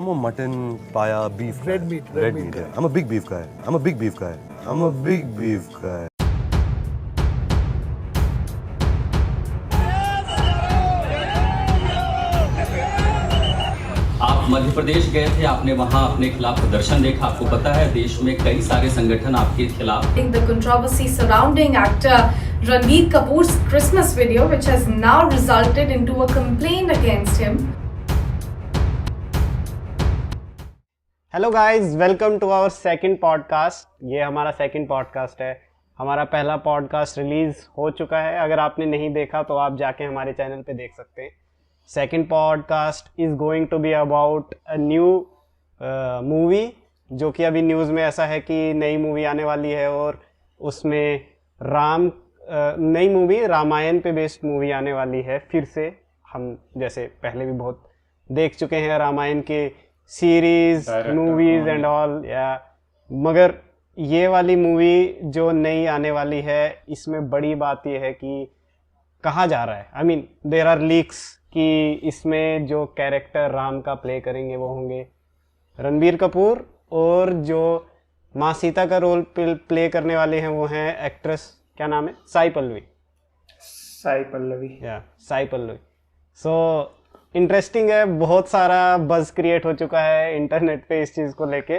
I'm a mutton, paya, beef. Red meat. Red meat. Yeah. I'm a big beef guy. I'm a big beef guy. I'm a big beef guy. आप मध्य प्रदेश गए थे, आपने वहां अपने खिलाफ प्रदर्शन देखा। आपको पता है देश में कई सारे संगठन आपके खिलाफ। The controversy surrounding actor Ranbir Kapoor's Christmas video, which has now resulted into a complaint against him. Hello guys, welcome to our second podcast. ये हमारा सेकंड पॉडकास्ट है। हमारा पहला पॉडकास्ट रिलीज़ हो चुका है। अगर आपने नहीं देखा तो आप जाके हमारे चैनल पे देख सकते हैं। Second podcast is going to be about a new movie, जो कि अभी न्यूज़ में ऐसा है कि नई मूवी आने वाली है और उसमें नई मूवी रामायण पे बेस्ड मूवी आने वाली है। फिर से हम जैसे पहले भी बहुत देख चुके हैं रामायण के सीरीज मूवीज एंड ऑल, या मगर ये वाली मूवी जो नई आने वाली है इसमें बड़ी बात ये है कि कहा जा रहा है, I mean there are leaks कि इसमें जो कैरेक्टर राम का प्ले करेंगे वो होंगे रणबीर कपूर, और जो माँ सीता का रोल प्ले करने वाले हैं वो हैं एक्ट्रेस, क्या नाम है, साई पल्लवी। साई पल्लवी। सो इंटरेस्टिंग है, बहुत सारा बज़ क्रिएट हो चुका है इंटरनेट पे इस चीज़ को लेके।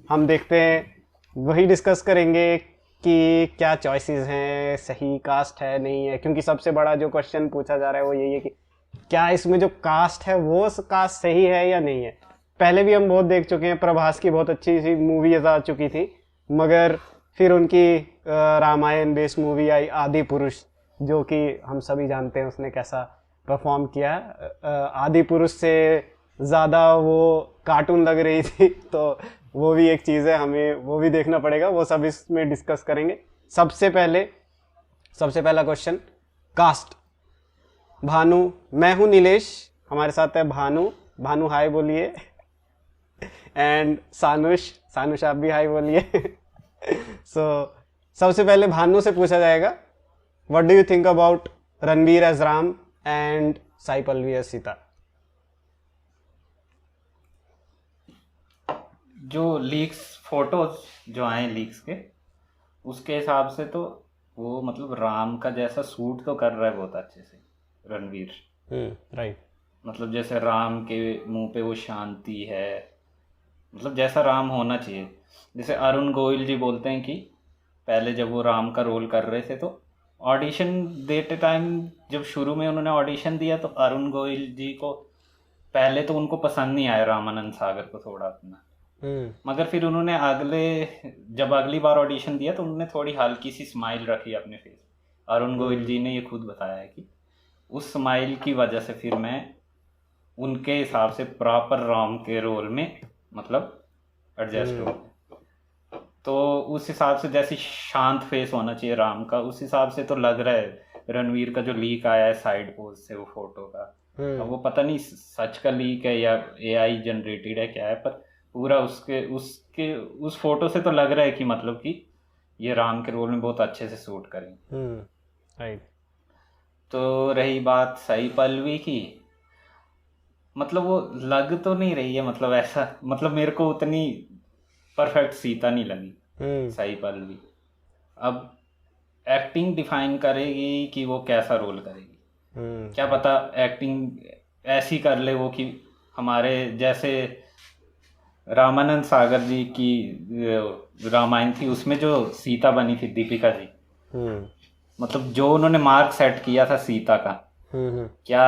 हम देखते हैं, वही डिस्कस करेंगे कि क्या चॉइसेस हैं, सही कास्ट है नहीं है, क्योंकि सबसे बड़ा जो क्वेश्चन पूछा जा रहा है वो यही है कि क्या इसमें जो कास्ट है वो कास्ट सही है या नहीं है। पहले भी हम बहुत देख चुके हैं, प्रभास की बहुत अच्छी सी मूवीज आ चुकी थी, मगर फिर उनकी रामायण बेस्ड मूवी आई आदि पुरुष, जो कि हम सभी जानते हैं उसने कैसा परफॉर्म किया। आदि पुरुष से ज़्यादा वो कार्टून लग रही थी, तो वो भी एक चीज़ है, हमें वो भी देखना पड़ेगा। वो सब इसमें डिस्कस करेंगे। सबसे पहला क्वेश्चन, कास्ट। भानु, मैं हूँ नीलेश, हमारे साथ है भानु हाय बोलिए, एंड सानुष आप भी हाय बोलिए। सो सबसे पहले भानु से पूछा जाएगा, what do you think about Ranbir as Ram and Sai Pallavi as Sita? जो लीक्स फोटोज जो आए लीक्स के, उसके हिसाब से तो वो मतलब राम का जैसा सूट तो कर रहा है बहुत अच्छे से रणवीर। राइट। मतलब जैसे राम के मुंह पे वो शांति है, मतलब जैसा राम होना चाहिए। जैसे अरुण गोयल जी बोलते हैं कि पहले जब वो राम का रोल कर रहे थे तो ऑडिशन देते टाइम, जब शुरू में उन्होंने ऑडिशन दिया तो अरुण गोयल जी को पहले तो उनको पसंद नहीं आया रामानंद सागर को थोड़ा अपना, मगर फिर उन्होंने जब अगली बार ऑडिशन दिया तो उन्होंने थोड़ी हल्की सी स्माइल रखी अपने फेस। अरुण गोयल जी ने ये खुद बताया है कि उस स्माइल की वजह से फिर मैं उनके हिसाब से प्रॉपर राम के रोल में मतलब एडजस्ट हो गया। तो उस हिसाब से जैसे शांत फेस होना चाहिए राम का, उस हिसाब से तो लग रहा है रणवीर का जो लीक आया है साइड पोज से वो फोटो का। अब वो पता नहीं सच का लीक है या एआई जनरेटेड है क्या है, पर पूरा उसके उस फोटो से तो लग रहा है कि मतलब कि ये राम के रोल में बहुत अच्छे से सूट करेंगे। राइट। तो रही बात साई पल्लवी की, मतलब वो लग तो नहीं रही है, मतलब ऐसा, मतलब मेरे को उतनी परफेक्ट सीता नहीं लगी साई पल्लवी। अब एक्टिंग डिफाइन करेगी कि वो कैसा रोल करेगी। क्या पता एक्टिंग ऐसी कर ले वो कि हमारे जैसे रामानंद सागर जी की रामायण थी उसमें जो सीता बनी थी दीपिका जी, मतलब जो उन्होंने मार्क सेट किया था सीता का, क्या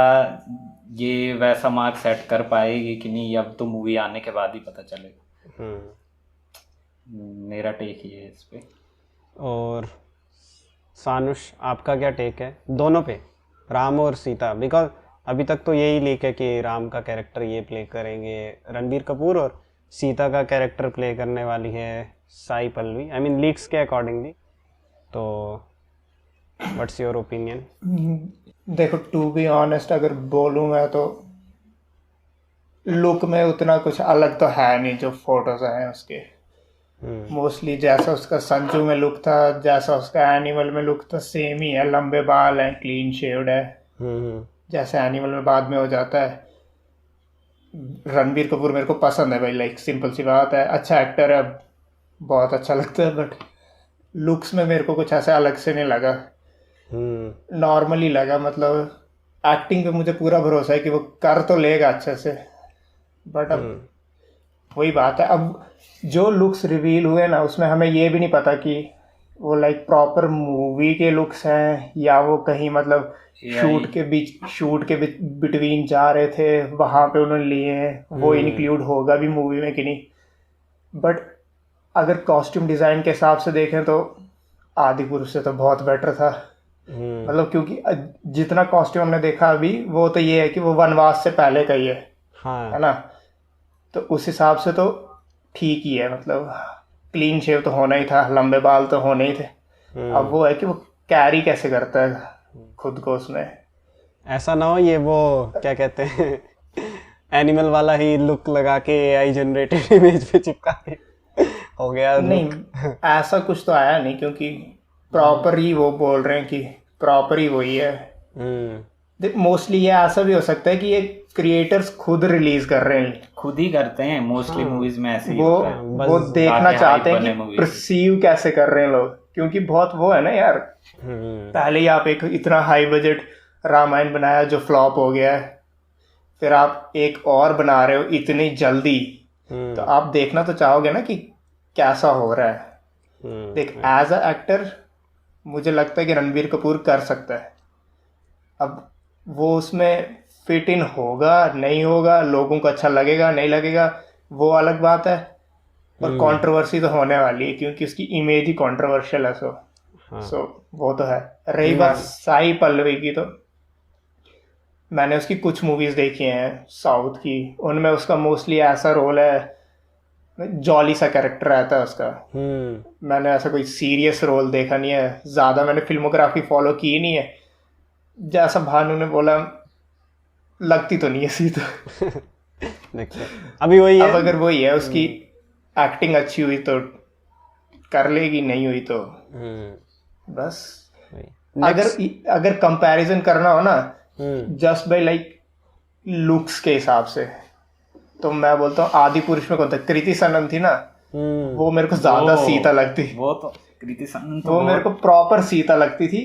ये वैसा मार्क सेट कर पाएगी कि नहीं, अब तो मूवी आने के बाद ही पता चलेगा। मेरा टेक ही है इस पे। और सानुष, आपका क्या टेक है दोनों पे, राम और सीता? बिकॉज अभी तक तो यही लीक है कि राम का कैरेक्टर ये प्ले करेंगे रणबीर कपूर और सीता का कैरेक्टर प्ले करने वाली है Sai Pallavi, I mean leaks के अकॉर्डिंगली। तो व्हाट्स योर ओपिनियन? देखो, टू बी ऑनेस्ट अगर बोलूँ मैं तो लुक में उतना कुछ अलग तो है नहीं जो फोटोज हैं उसके। मोस्टली जैसा उसका संजू में लुक था, जैसा उसका एनिमल में लुक था, सेम ही है। लंबे बाल हैं, क्लीन शेव्ड है, जैसे एनिमल में बाद में हो जाता है। रणबीर कपूर मेरे को पसंद है भाई, लाइक सिंपल सी बात है, अच्छा एक्टर है, बहुत अच्छा लगता है, बट लुक्स में मेरे को कुछ ऐसा अलग से नहीं लगा, नॉर्मली लगा। मतलब एक्टिंग पे मुझे पूरा भरोसा है कि वो कर तो लेगा अच्छे से, बट अब वही बात है, अब जो लुक्स रिवील हुए ना उसमें हमें ये भी नहीं पता कि वो लाइक प्रॉपर मूवी के लुक्स हैं या वो कहीं मतलब शूट के बिटवीन जा रहे थे वहाँ पे उन्होंने लिए हैं, वो इंक्लूड होगा भी मूवी में कि नहीं। बट अगर कॉस्ट्यूम डिज़ाइन के हिसाब से देखें तो आदिपुरुष से तो बहुत बेटर था, मतलब क्योंकि जितना कॉस्ट्यूम हमने देखा अभी वो तो ये है कि वो वनवास से पहले का ही है, है ना, तो उस हिसाब से तो ठीक ही है, मतलब क्लीन शेव तो होना ही था, लंबे बाल तो होने ही थे। अब वो है कि वो कैरी कैसे करता है खुद को उसमें, ऐसा ना हो ये वो क्या कहते हैं एनिमल वाला ही लुक लगा के AI जनरेटेड इमेज पे चिपका के हो गया। नहीं ऐसा कुछ तो आया नहीं, क्योंकि प्रॉपर ही वो बोल रहे हैं कि प्रॉपर ही वही है। मोस्टली ये ऐसा भी हो सकता है कि ये क्रिएटर्स खुद रिलीज कर रहे हैं, खुद ही करते हैं मोस्टली मूवीज में ऐसे ही वो होता है। वो देखना ताकि चाहते hype हैं बने कि परसीव कैसे कर रहे हैं लोग, क्योंकि बहुत वो है ना यार, पहले ही आप एक इतना हाई बजट रामायण बनाया जो फ्लॉप हो गया है, फिर आप एक और बना रहे हो इतनी जल्दी, तो आप देखना तो चाहोगे ना कि कैसा हो रहा है। देख एज अ एक्टर मुझे लगता है कि रणबीर कपूर कर सकता है, अब वो उसमें फिट इन होगा नहीं होगा, लोगों को अच्छा लगेगा नहीं लगेगा वो अलग बात है, और कंट्रोवर्सी तो होने वाली है क्योंकि उसकी इमेज ही कंट्रोवर्शियल है। सो वो तो है। रही बात साई पल्लवी की, तो मैंने उसकी कुछ मूवीज देखी हैं साउथ की, उनमें उसका मोस्टली ऐसा रोल है, जॉली सा कैरेक्टर रहता है उसका। मैंने ऐसा कोई सीरियस रोल देखा नहीं है, ज़्यादा मैंने फिल्मोग्राफी फॉलो की नहीं है, जैसा भानु ने बोला लगती तो नहीं है सीधा अभी वही है, अब अगर वही है उसकी एक्टिंग अच्छी हुई तो कर लेगी, नहीं हुई तो बस। अगर कंपैरिजन करना हो ना जस्ट बाय लाइक लुक्स के हिसाब से, तो मैं बोलता हूँ आदि पुरुष में कौन था, कृति सनन थी ना, वो मेरे को ज्यादा सीता लगती, वो तो कृति सनन तो वो मेरे को प्रॉपर सीता लगती थी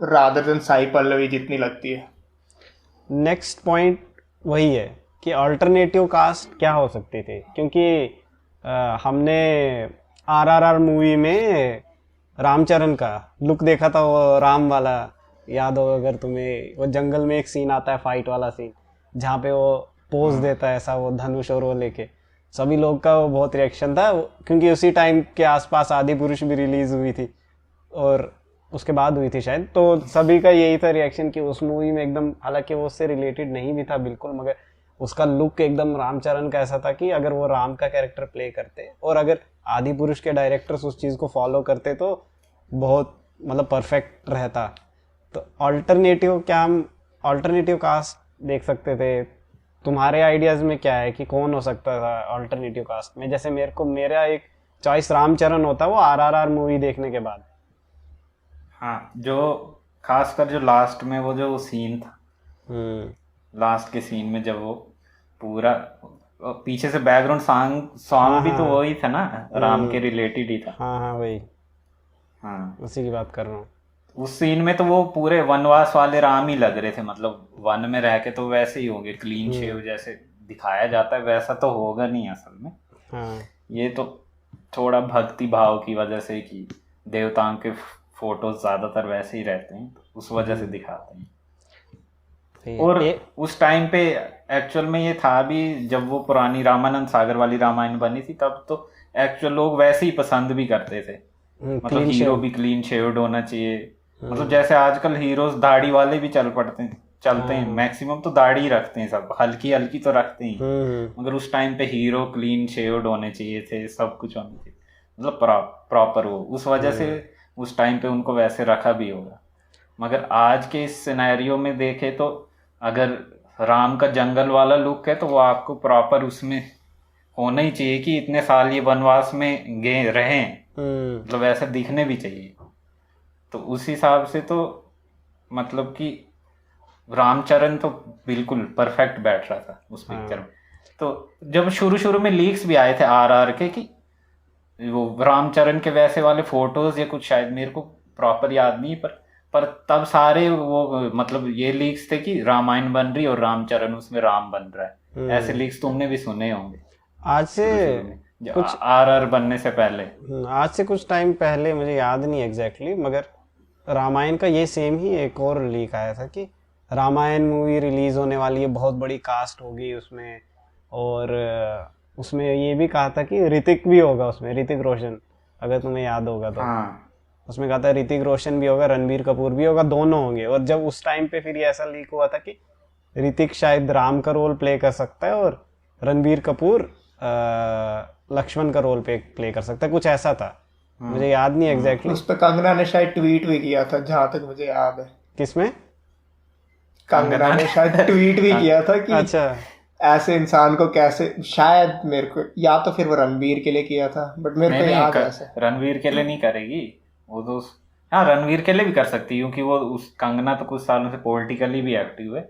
रादर देन साई पल्लवी जितनी लगती है। नेक्स्ट पॉइंट वही है कि अल्टरनेटिव कास्ट क्या हो सकती थी, क्योंकि हमने RRR मूवी में रामचरण का लुक देखा था, वो राम वाला याद हो अगर तुम्हें, वो जंगल में एक सीन आता है फाइट वाला सीन जहाँ पे वो पोज देता है ऐसा, वो धनुष और वो लेके, सभी लोग का वो बहुत रिएक्शन था, क्योंकि उसी टाइम के आसपास आदि पुरुष भी रिलीज हुई थी और उसके बाद हुई थी शायद, तो सभी का यही था रिएक्शन कि उस मूवी में एकदम, हालांकि वो उससे रिलेटेड नहीं भी था बिल्कुल, मगर उसका लुक एकदम रामचरण का ऐसा था कि अगर वो राम का कैरेक्टर प्ले करते और अगर आदि पुरुष के डायरेक्टर्स उस चीज़ को फॉलो करते तो बहुत मतलब परफेक्ट रहता। तो अल्टरनेटिव क्या हम अल्टरनेटिव कास्ट देख सकते थे? तुम्हारे आइडियाज़ में क्या है कि कौन हो सकता था अल्टरनेटिव कास्ट में? जैसे मेरा एक चॉइस रामचरण होता वो RRR मूवी देखने के बाद। हाँ, जो खासकर जो लास्ट में वो जो सीन था, लास्ट के सीन में जब वो पूरा पीछे से बैकग्राउंड सॉन्ग भी तो वही था ना, राम के रिलेटेड ही था। हाँ वही, हाँ उसी की बात कर रहा हूँ। उस सीन में तो वो पूरे वनवास वाले राम ही लग रहे थे, मतलब वन में रह के तो वैसे ही होंगे, क्लीन शेव जैसे दिखाया जाता है वैसा तो होगा नहीं असल में। हाँ। ये तो थोड़ा भक्ति भाव की वजह से कि देवताओं के फोटोज ज्यादातर वैसे ही रहते हैं, उस वजह से दिखाते हैं। और उस टाइम पे एक्चुअल में ये था भी, जब वो पुरानी रामानंद सागर वाली रामायण बनी थी तब तो एक्चुअल लोग वैसे ही पसंद भी करते थे, मतलब हीरो भी क्लीन शेव्ड होना चाहिए, मतलब जैसे आजकल हीरोज दाढ़ी वाले भी चलते हैं, मैक्सिमम तो दाढ़ी ही रखते हैं, सब हल्की हल्की तो रखते हैं, मगर उस टाइम पे हीरो क्लीन शेव्ड होने चाहिए थे, सब कुछ होना चाहिए, मतलब प्रॉपर वो, उस वजह से उस टाइम पे उनको वैसे रखा भी होगा। मगर आज के इस सिनेरियो में देखे तो अगर राम का जंगल वाला लुक है तो वो आपको प्रॉपर उसमें होना ही चाहिए कि इतने साल ये वनवास में गए रहे, मतलब वैसे दिखने भी चाहिए। तो उस हिसाब से तो मतलब कि रामचरण तो बिल्कुल परफेक्ट बैठ रहा था उस पिक्चर में। तो जब शुरू में लीक्स भी आए थे RR के कि वो रामचरण के वैसे वाले फोटोज या कुछ, शायद मेरे को प्रॉपर याद नहीं, पर तब सारे वो मतलब ये लीक्स थे कि रामायण बन रही और रामचरण उसमें राम बन रहा है। ऐसे लीक्स तुमने भी सुने होंगे आज से कुछ RR बनने से पहले। आज से कुछ टाइम पहले, मुझे याद नहीं एग्जैक्टली, मगर रामायण का ये सेम ही एक और लीक आया था कि रामायण मूवी रिलीज होने वाली है, बहुत बड़ी कास्ट होगी उसमें, और उसमें ये भी कहा था कि ऋतिक भी होगा उसमें, ऋतिक रोशन, अगर तुम्हें याद होगा तो। हाँ, उसमें कहा था ऋतिक रोशन भी होगा, रणबीर कपूर भी होगा, दोनों होंगे। और जब उस टाइम पे फिर ये ऐसा लीक हुआ था कि ऋतिक शायद राम का रोल प्ले कर सकता है और रणबीर कपूर लक्ष्मण का रोल प्ले कर सकता है, कुछ ऐसा था, मुझे याद नहीं एग्जैक्टली। उस पर कंगना ने शायद ट्वीट भी किया था, जहां तक मुझे याद है। किसमें? कंगना ने शायद ट्वीट भी किया था कि अच्छा, ऐसे इंसान को कैसे, शायद मेरे को, या तो फिर वो रणबीर के लिए किया था, बट मेरे को याद है ऐसे। रणवीर के लिए नहीं करेगी वो तो। हाँ, रणवीर के लिए भी कर सकती है क्योंकि वो उस कंगना तो कुछ सालों से पॉलिटिकली भी एक्टिव है।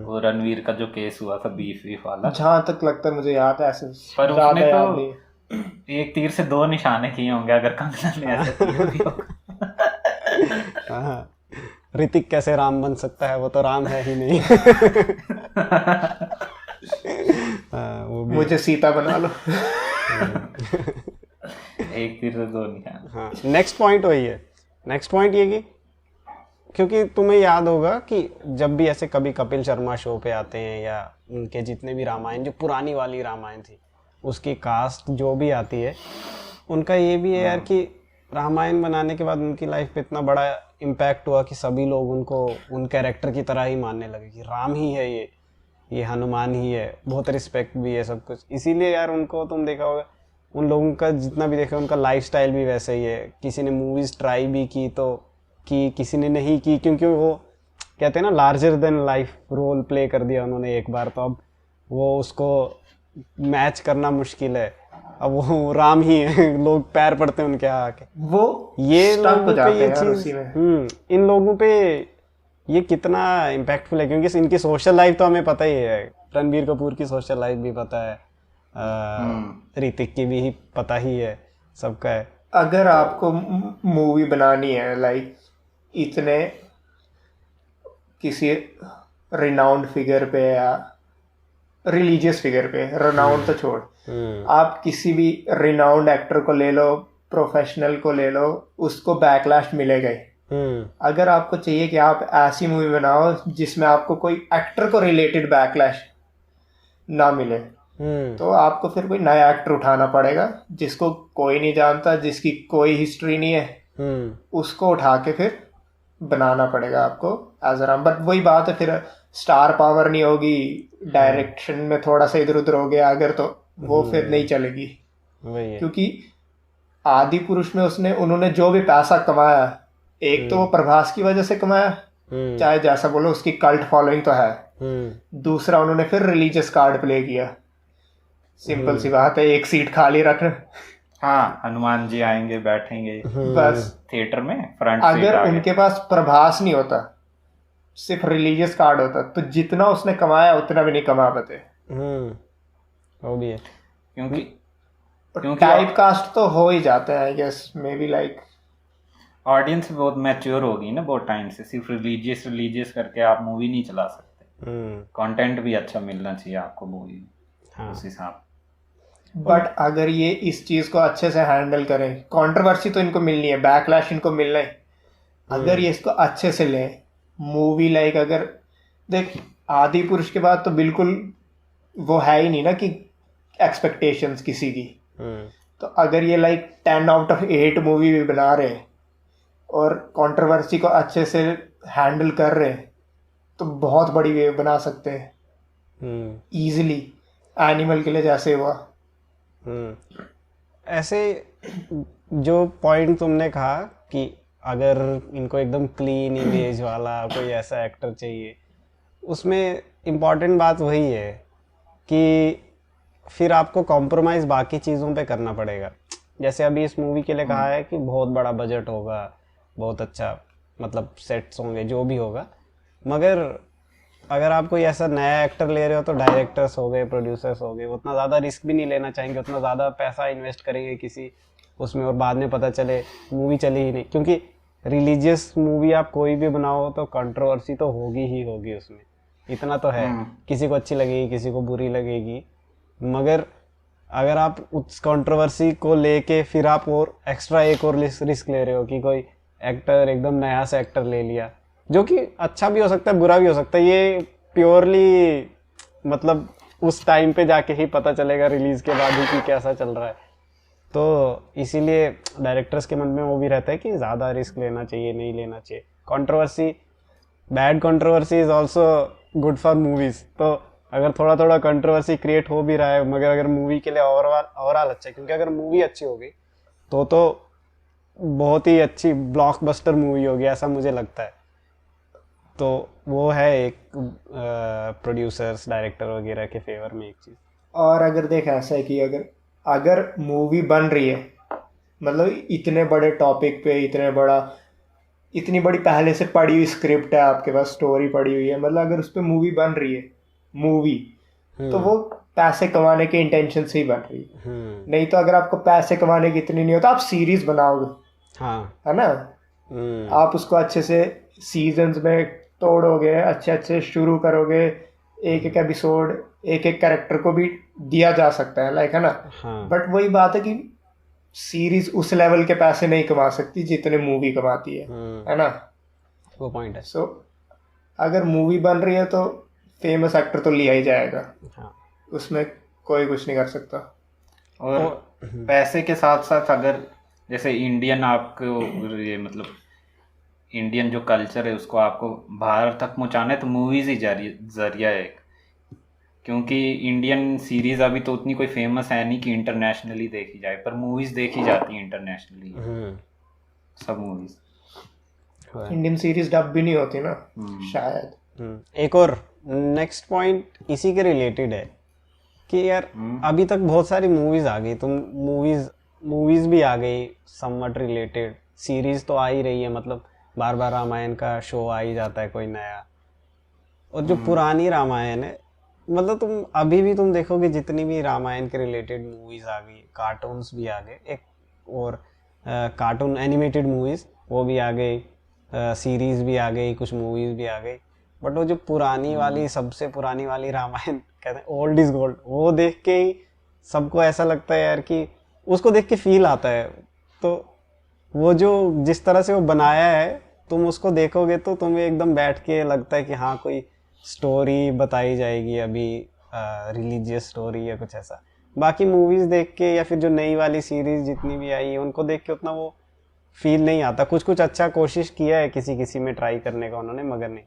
वो रणवीर का जो केस हुआ था बीफ वाला, जहां तक लगता है मुझे याद है ऐसे, पर ज्यादा उसने याद तो नहीं। एक तीर से 2 निशाने किए होंगे अगर कंगना ने ऐसे किया भी होगा। हाँ, ऋतिक कैसे राम बन सकता है, वो तो राम है ही नहीं। वो भी। मुझे सीता बना लो। एक तीर से 2 निशाने। हाँ, नेक्स्ट पॉइंट वही है। नेक्स्ट पॉइंट ये कि क्योंकि तुम्हें याद होगा कि जब भी ऐसे कभी कपिल शर्मा शो पे आते हैं या उनके जितने भी रामायण, जो पुरानी वाली रामायण थी उसकी कास्ट जो भी आती है, उनका ये भी है यार कि रामायण बनाने के बाद उनकी लाइफ पे इतना बड़ा इम्पैक्ट हुआ कि सभी लोग उनको उन कैरेक्टर की तरह ही मानने लगे कि राम ही है ये हनुमान ही है, बहुत रिस्पेक्ट भी है सब कुछ। इसीलिए यार उनको तुम देखा होगा, उन लोगों का जितना भी देखा उनका लाइफस्टाइल भी वैसे ही है। किसी ने मूवीज़ ट्राई भी की तो की, किसी ने नहीं की, क्योंकि वो कहते हैं ना larger than life role play कर दिया उन्होंने एक बार, तो अब वो उसको मैच करना मुश्किल है। अब वो राम ही है, लोग पैर पड़ते हैं उनके यहाँ आके। वो ये stuck लोगों हो जाते पे ये हैं यार चीज़ उसी में। इन लोगों पे ये कितना इम्पैक्टफुल है, क्योंकि इनकी सोशल लाइफ तो हमें पता ही है, रणबीर कपूर की सोशल लाइफ भी पता है, ऋतिक की भी पता ही है, सबका है। अगर आपको मूवी बनानी है लाइक इतने किसी रिनाउंड फिगर पे या रिलीजियस फिगर पे, रिनाउंड तो छोड़, आप किसी भी रिनाउंड एक्टर को ले लो, प्रोफेशनल को ले लो, उसको बैकलैश मिलेगा ही। अगर आपको चाहिए कि आप ऐसी मूवी बनाओ जिसमें आपको कोई एक्टर को रिलेटेड बैकलैश ना मिले, तो आपको फिर कोई नया एक्टर उठाना पड़ेगा जिसको कोई नहीं जानता, जिसकी कोई हिस्ट्री नहीं है, उसको उठा के फिर बनाना पड़ेगा आपको एज राम। बट वही बात है, फिर स्टार पावर नहीं होगी, डायरेक्शन में थोड़ा सा इधर उधर हो गया अगर, तो वो फिर नहीं चलेगी। वही है। क्योंकि आदि पुरुष में उन्होंने जो भी पैसा कमाया, एक तो वो प्रभास की वजह से कमाया, चाहे जैसा बोलो, उसकी कल्ट फॉलोइंग तो है। दूसरा उन्होंने फिर रिलीजियस कार्ड प्ले किया, सिंपल सी बात है, एक सीट खाली रखना। हाँ, हनुमान जी आएंगे बैठेंगे बस थिएटर में फ्रंट। अगर उनके पास प्रभास नहीं होता, सिर्फ रिलीजियस कार्ड होता, तो जितना उसने कमाया उतना भी नहीं कमा पाते। वो भी है, क्योंकि टाइप कास्ट तो हो ही जाता है I guess, maybe like audience बहुत मैच्योर होगी ना बहुत टाइम से, सिर्फ रिलीजियस करके आप मूवी नहीं चला सकते। कंटेंट भी अच्छा मिलना चाहिए आपको मूवी में। हाँ। उस हिसाब। बट अगर ये इस चीज को अच्छे से हैंडल करें, कंट्रोवर्सी तो इनको मिलनी है, बैकलैश इनको मिलना है, अगर ये इसको अच्छे से लें मूवी लाइक, अगर देख आदि पुरुष के बाद तो बिल्कुल वो है ही नहीं ना कि एक्सपेक्टेशंस किसी की, तो अगर ये लाइक 10 आउट ऑफ 8 मूवी भी बना रहे हैं और कंट्रोवर्सी को अच्छे से हैंडल कर रहे हैं, तो बहुत बड़ी वेव बना सकते हैं इजीली, एनिमल के लिए जैसे हुआ। ऐसे जो पॉइंट तुमने कहा कि अगर इनको एकदम क्लीन इमेज वाला कोई ऐसा एक्टर चाहिए, उसमें इम्पॉर्टेंट बात वही है कि फिर आपको कॉम्प्रोमाइज़ बाकी चीज़ों पे करना पड़ेगा। जैसे अभी इस मूवी के लिए कहा है कि बहुत बड़ा बजट होगा, बहुत अच्छा मतलब सेट्स होंगे, जो भी होगा, मगर अगर आप कोई ऐसा नया एक्टर ले रहे हो तो डायरेक्टर्स हो गए, प्रोड्यूसर्स हो गए, उतना ज़्यादा रिस्क भी नहीं लेना चाहेंगे, उतना ज़्यादा पैसा इन्वेस्ट करेंगे किसी उसमें और बाद में पता चले मूवी चली ही नहीं। क्योंकि रिलीजियस मूवी आप कोई भी बनाओ तो कंट्रोवर्सी तो होगी ही होगी उसमें, इतना तो है। किसी को अच्छी लगेगी, किसी को बुरी लगेगी, मगर अगर आप उस कंट्रोवर्सी को लेके फिर आप और एक्स्ट्रा एक और रिस्क ले रहे हो कि कोई एक्टर एकदम नया सा एक्टर ले लिया, जो कि अच्छा भी हो सकता है बुरा भी हो सकता है, ये प्योरली मतलब उस टाइम पे जाके ही पता चलेगा रिलीज के बाद ही कि कैसा चल रहा है। तो इसीलिए डायरेक्टर्स के मन में वो भी रहता है कि ज़्यादा रिस्क लेना चाहिए, नहीं लेना चाहिए। Controversy, bad controversy is also good for movies. तो अगर थोड़ा थोड़ा कंट्रोवर्सी क्रिएट हो भी रहा है, मगर अगर मूवी के लिए ओवरऑल अच्छा है, क्योंकि अगर मूवी अच्छी होगी तो बहुत ही अच्छी ब्लॉकबस्टर मूवी होगी, ऐसा मुझे लगता है। तो वो है एक प्रोड्यूसर्स, डायरेक्टर वगैरह के फेवर में एक चीज़। और अगर देख ऐसा है कि अगर मूवी बन रही है, मतलब इतने बड़े टॉपिक पे इतनी बड़ी पहले से पढ़ी हुई स्क्रिप्ट है आपके पास, स्टोरी पड़ी हुई है, मतलब अगर उस पर मूवी बन रही है तो वो पैसे कमाने के इंटेंशन से ही बन रही है। नहीं तो अगर आपको पैसे कमाने की इतनी नहीं होता, आप सीरीज बनाओगे, हाँ, है ना, आप उसको अच्छे से सीजन्स में तोड़ोगे, अच्छे अच्छे शुरू करोगे, एक एक एपिसोड एक एक कैरेक्टर को भी दिया जा सकता है, लाइक, है ना। हाँ। बट वही बात है कि सीरीज उस लेवल के पैसे नहीं कमा सकती जितने मूवी कमाती है ना। वो पॉइंट है। सो अगर मूवी बन रही है तो फेमस एक्टर तो लिया ही जाएगा, हाँ, उसमें कोई कुछ नहीं कर सकता। और पैसे के साथ साथ अगर जैसे इंडियन आपको ये मतलब इंडियन जो कल्चर है उसको आपको बाहर तक पहुँचाना है तो मूवीज़ ही जरिया है। क्योंकि इंडियन सीरीज़ अभी तो उतनी कोई फेमस है नहीं कि इंटरनेशनली देखी जाए, पर मूवीज़ देखी जाती हैं इंटरनेशनली, सब मूवीज़। इंडियन सीरीज डब भी नहीं होती ना शायद। एक और नेक्स्ट पॉइंट इसी के रिलेटेड है कि यार अभी तक बहुत सारी मूवीज आ गई, तुम मूवीज भी आ गई समवट रिलेटेड, सीरीज तो आ ही रही है, मतलब बार बार रामायण का शो आ ही जाता है कोई नया। और जो पुरानी रामायण है, मतलब तुम अभी भी तुम देखोगे जितनी भी रामायण के रिलेटेड मूवीज आ गई, कार्टून्स भी आ गए, एक और कार्टून एनिमेटेड मूवीज वो भी आ गई, सीरीज भी आ गई, कुछ मूवीज भी आ गई। बट वो जो पुरानी वाली, सबसे पुरानी वाली रामायण कहते हैं ओल्ड इज गोल्ड, वो देख के ही सबको ऐसा लगता है यार कि उसको देख के फील आता है। तो वो जो जिस तरह से वो बनाया है, तुम उसको देखोगे तो तुम्हें एकदम बैठ के लगता है कि हाँ कोई स्टोरी बताई जाएगी अभी, रिलीजियस स्टोरी या कुछ ऐसा। बाकी मूवीज़ देख के या फिर जो नई वाली सीरीज जितनी भी आई है उनको देख के उतना वो फील नहीं आता। कुछ कुछ अच्छा कोशिश किया है किसी में ट्राई करने का उन्होंने, मगर नहीं।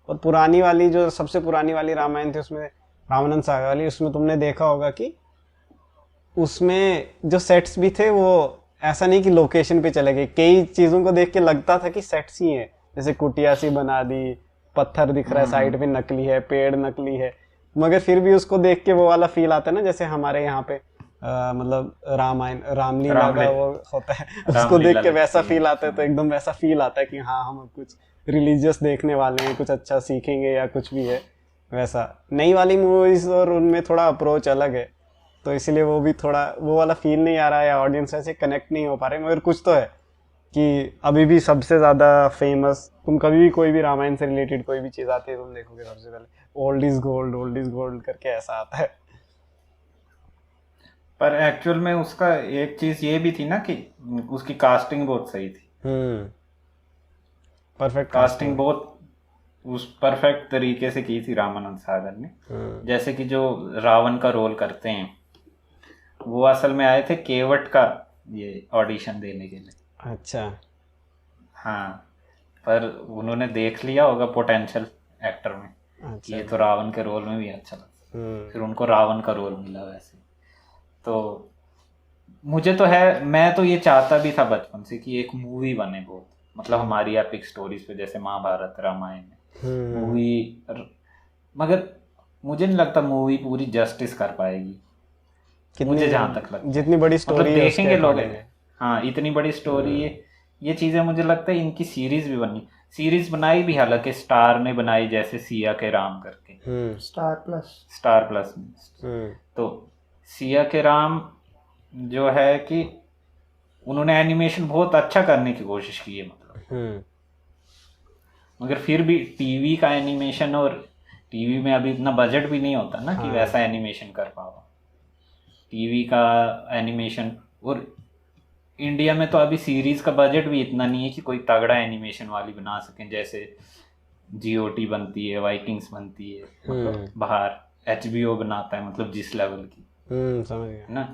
और पुरानी वाली जो सबसे पुरानी वाली रामायण थी, उसमें रामानंद सागर वाली, उसमें तुमने देखा होगा कि उसमें जो सेट्स भी थे वो ऐसा नहीं कि लोकेशन पे चले गए, कई चीज़ों को देख के लगता था कि सेट्स ही हैं, जैसे कुटिया सी बना दी, पत्थर दिख रहा है साइड पे नकली है, पेड़ नकली है, मगर फिर भी उसको देख के वो वाला फील आता है ना, जैसे हमारे यहाँ पे मतलब रामलीला का वो होता है, उसको देख के वैसा फील आता है। तो एकदम वैसा फील आता है कि हाँ हम कुछ रिलीजियस देखने वाले हैं, कुछ अच्छा सीखेंगे या कुछ भी है वैसा। नई वाली मूवीज और उनमें थोड़ा अप्रोच अलग है, तो इसलिए वो भी थोड़ा वो वाला फील नहीं आ रहा है, ऑडियंस ऐसे कनेक्ट नहीं हो पा रहे। मगर कुछ तो है कि अभी भी सबसे ज़्यादा फेमस, तुम कभी भी कोई भी रामायण से रिलेटेड कोई भी चीज़ आती है तुम देखोगे सबसे पहले ओल्ड इज गोल्ड करके ऐसा आता है। पर एक्चुअल में उसका एक चीज़ ये भी थी ना कि उसकी कास्टिंग बहुत सही थी। परफेक्ट कास्टिंग बहुत उस परफेक्ट तरीके से की थी रामानंद सागर ने। जैसे कि जो रावण का रोल करते हैं वो असल में आए थे केवट का ये ऑडिशन देने के लिए। अच्छा। हाँ, पर उन्होंने देख लिया होगा पोटेंशियल एक्टर में। अच्छा। ये तो रावण के रोल में भी अच्छा लगता, फिर उनको रावण का रोल मिला। वैसे तो मुझे तो है, मैं तो ये चाहता भी था बचपन से कि एक मूवी बने बहुत, मतलब हमारी एपिक स्टोरीज पे, जैसे महाभारत रामायण मूवी। मगर मुझे नहीं लगता मूवी पूरी जस्टिस कर पाएगी, मुझे जहाँ तक लगता है। जितनी बड़ी स्टोरी मतलब देखेंगे लोग, हाँ इतनी बड़ी स्टोरी है, ये चीज़ें मुझे लगता है इनकी सीरीज भी बननी। सीरीज बनाई भी, हालांकि स्टार ने बनाई, जैसे सिया के राम करके, स्टार प्लस में। तो सिया के राम जो है कि उन्होंने एनिमेशन बहुत अच्छा करने की कोशिश की है, मतलब मगर फिर भी टीवी का एनिमेशन, और टीवी में अभी इतना बजट भी नहीं होता ना कि वैसा एनिमेशन कर पाओ। टीवी का एनिमेशन, और इंडिया में तो अभी सीरीज का बजट भी इतना नहीं है कि कोई तगड़ा एनिमेशन वाली बना सकें, जैसे जीओटी बनती है, वाइकिंग्स बनती है, मतलब बाहर HBO बनाता है, मतलब जिस लेवल की, समझ गया है ना।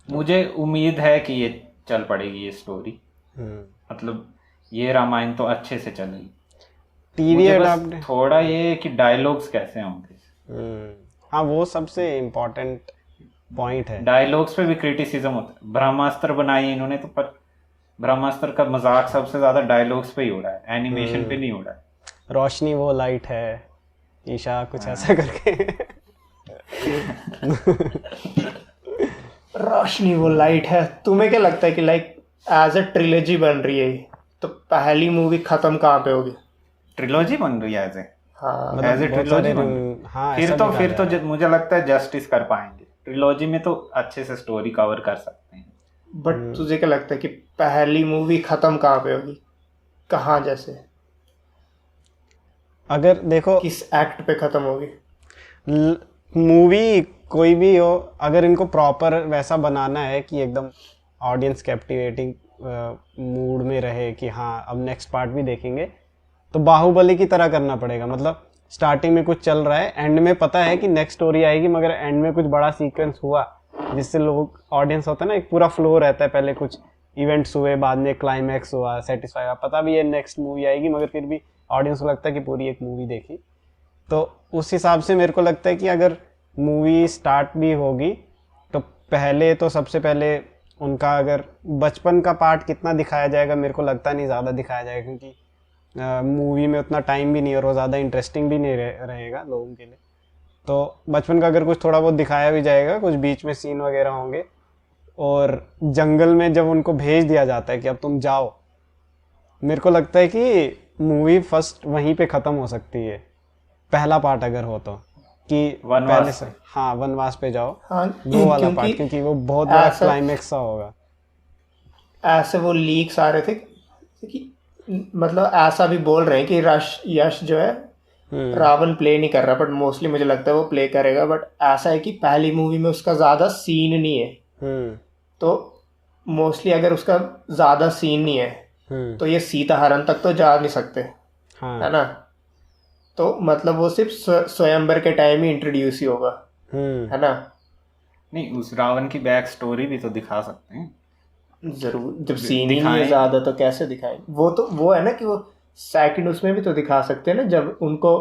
मुझे उम्मीद है कि ये चल पड़ेगी ये स्टोरी, मतलब ये रामायण तो अच्छे से चलेगी। टीवी मुझे बस अडाप्ट थोड़ा ये है कि डायलॉग्स कैसे होंगे। हाँ, वो सबसे इम्पोर्टेंट पॉइंट है। डायलॉग्स पे भी क्रिटिसिज्म होता है। ब्रह्मास्त्र बनाई इन्होंने तो, पर ब्रह्मास्त्र का मजाक सबसे ज्यादा डायलॉग्स पे ही उड़ा है, एनिमेशन पे नहीं उड़ा है। रोशनी वो लाइट है ईशा, कुछ ऐसा करके। रोशनी वो लाइट है। तुम्हें क्या लगता है कि लाइक एज अ ट्रिलॉजी बन रही है ये, तो पहली मूवी खत्म कहाँ पे होगी? ट्रिलॉजी बन रही है हाँ, एज ए बहुत ट्रिलॉजी सारे बन रही है। हाँ, फिर ऐसा तो दिखा फिर रहा तो है। मुझे लगता है जस्टिस कर पाएंगे। ट्रिलॉजी में तो अच्छे से स्टोरी कवर कर सकते हैं। बट तुझे क्या लगता है कि पहली मूवी खत्म कहाँ पे होगी? कहाँ जैसे अगर देखो किस एक्ट पे खत्म होगी? मूवी कोई भी हो, अगर इनको प्रॉपर वैसा बनाना है कि एकदम ऑडियंस कैप्टिवेटिंग मूड में रहे कि हाँ अब नेक्स्ट पार्ट भी देखेंगे, तो बाहुबली की तरह करना पड़ेगा। मतलब स्टार्टिंग में कुछ चल रहा है, एंड में पता है कि नेक्स्ट स्टोरी आएगी, मगर एंड में कुछ बड़ा सीक्वेंस हुआ जिससे लोग, ऑडियंस होता है ना, एक पूरा फ्लो रहता है, पहले कुछ इवेंट्स हुए, बाद में क्लाइमैक्स हुआ, सेटिस्फाई हुआ, पता भी है नेक्स्ट मूवी आएगी, मगर फिर भी ऑडियंस को लगता है कि पूरी एक मूवी देखी। तो उस हिसाब से मेरे को लगता है कि अगर मूवी स्टार्ट भी होगी तो पहले तो सबसे पहले उनका अगर बचपन का पार्ट कितना दिखाया जाएगा, मेरे को लगता नहीं ज़्यादा दिखाया जाएगा, क्योंकि मूवी में उतना टाइम भी नहीं और वो ज़्यादा इंटरेस्टिंग भी नहीं रहेगा लोगों के लिए। तो बचपन का अगर कुछ थोड़ा बहुत दिखाया भी जाएगा, कुछ बीच में सीन वगैरह होंगे, और जंगल में जब उनको भेज दिया जाता है कि अब तुम जाओ, मेरे को लगता है कि मूवी फर्स्ट वहीं पे ख़त्म हो सकती है, पहला पार्ट अगर हो तो, कि वनवास पहले से हाँ वनवास पे जाओ, हाँ, वो वाला पार्ट, क्योंकि वो बहुत बड़ा ऐसा- क्लाइमेक्स सा होगा। ऐसे वो लीक्स आ रहे थे कि मतलब ऐसा भी बोल रहे हैं कि यश जो है रावण प्ले नहीं कर रहा, बट मोस्टली मुझे लगता है वो प्ले करेगा। बट ऐसा है कि पहली मूवी में उसका ज़्यादा सीन नहीं है, तो मोस्टली अगर उसका ज़्यादा सीन नहीं है तो ये सीता हरण तक तो जा नहीं सकते, है ना। तो मतलब वो सिर्फ स्वयंवर के टाइम ही इंट्रोड्यूस ही होगा, है ना। नहीं, उस रावण की बैक स्टोरी भी तो दिखा सकते हैं। जरूर, जब सीन ही नहीं है ज्यादा तो कैसे दिखाएंगे? वो है ना कि वो सेकंड उसमें भी तो दिखा सकते हैं ना, जब उनको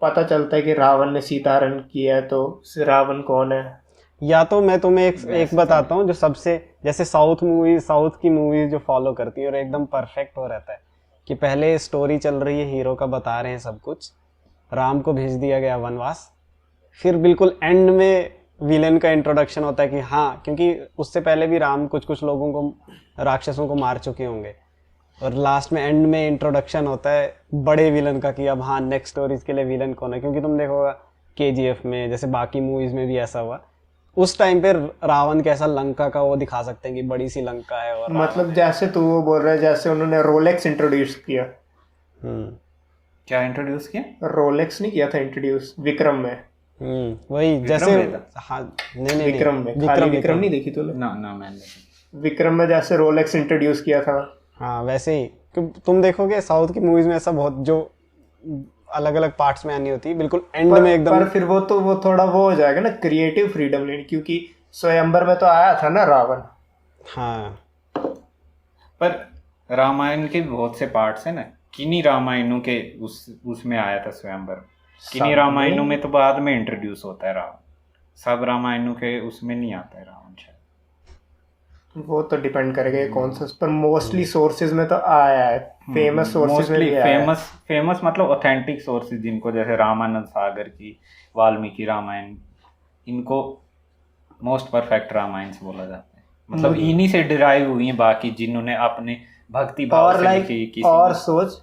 पता चलता है कि रावण ने सीता हरण किया है, तो रावण कौन है। या तो मैं तुम्हें एक बताता हूँ जो सबसे, जैसे साउथ की मूवीज जो फॉलो करती है और एकदम परफेक्ट हो रहता है कि पहले स्टोरी चल रही है, हीरो का बता रहे हैं सब कुछ, राम को भेज दिया गया वनवास, फिर बिल्कुल एंड में विलेन का इंट्रोडक्शन होता है कि हाँ, क्योंकि उससे पहले भी राम कुछ लोगों को, राक्षसों को मार चुके होंगे, और लास्ट में एंड में इंट्रोडक्शन होता है बड़े विलन का कि अब हाँ नेक्स्ट स्टोरीज के लिए विलन कौन है। क्योंकि तुम देखोगा KGF में, जैसे बाकी मूवीज में भी ऐसा हुआ, उस टाइम पे रावण कैसा लंका का वो दिखा सकते हैं कि बड़ी सी लंका है, और मतलब जैसे तू वो बोल रहा है, जैसे उन्होंने रोलेक्स इंट्रोड्यूस किया। क्या इंट्रोड्यूस किया? रोलेक्स नहीं किया था इंट्रोड्यूस विक्रम में? वही जैसे हाँ, नहीं विक्रम में विक्रम नहीं देखी तूने? ना मैंने विक्रम में जैसे रोलेक्स इंट्रोड्यूस किया था, हाँ वैसे ही। तुम देखोगे साउथ की मूवीज में ऐसा बहुत, जो अलग अलग पार्ट्स में आनी होती है, बिल्कुल एंड में एकदम। पर फिर वो थोड़ा वो हो जाएगा ना, क्रिएटिव फ्रीडम लेनी, क्योंकि स्वयंवर में तो आया था ना रावण। हाँ, पर रामायण के बहुत से पार्ट्स है ना, किन्हीं रामायणों के उसमें आया था स्वयंवर, किन्हीं रामायणों में तो बाद में इंट्रोड्यूस होता है रावण, सब रामायणों के उसमें नहीं आता है रावण शायद। वो तो डिपेंड करेगा कौन सा, पर मोस्टली सोर्सेज में तो आया है, फेमस सोर्सेज में भी आया है। फेमस मतलब ऑथेंटिक सोर्सेज, जिनको जैसे रामानंद सागर की, वाल्मीकि रामायण, इनको मोस्ट परफेक्ट रामायण से बोला जाता है। मतलब इन्हीं से डिराइव हुई हैं बाकी, जिन्होंने अपने भक्ति भाव और से लाइक लिखी किसी और ने। सोच,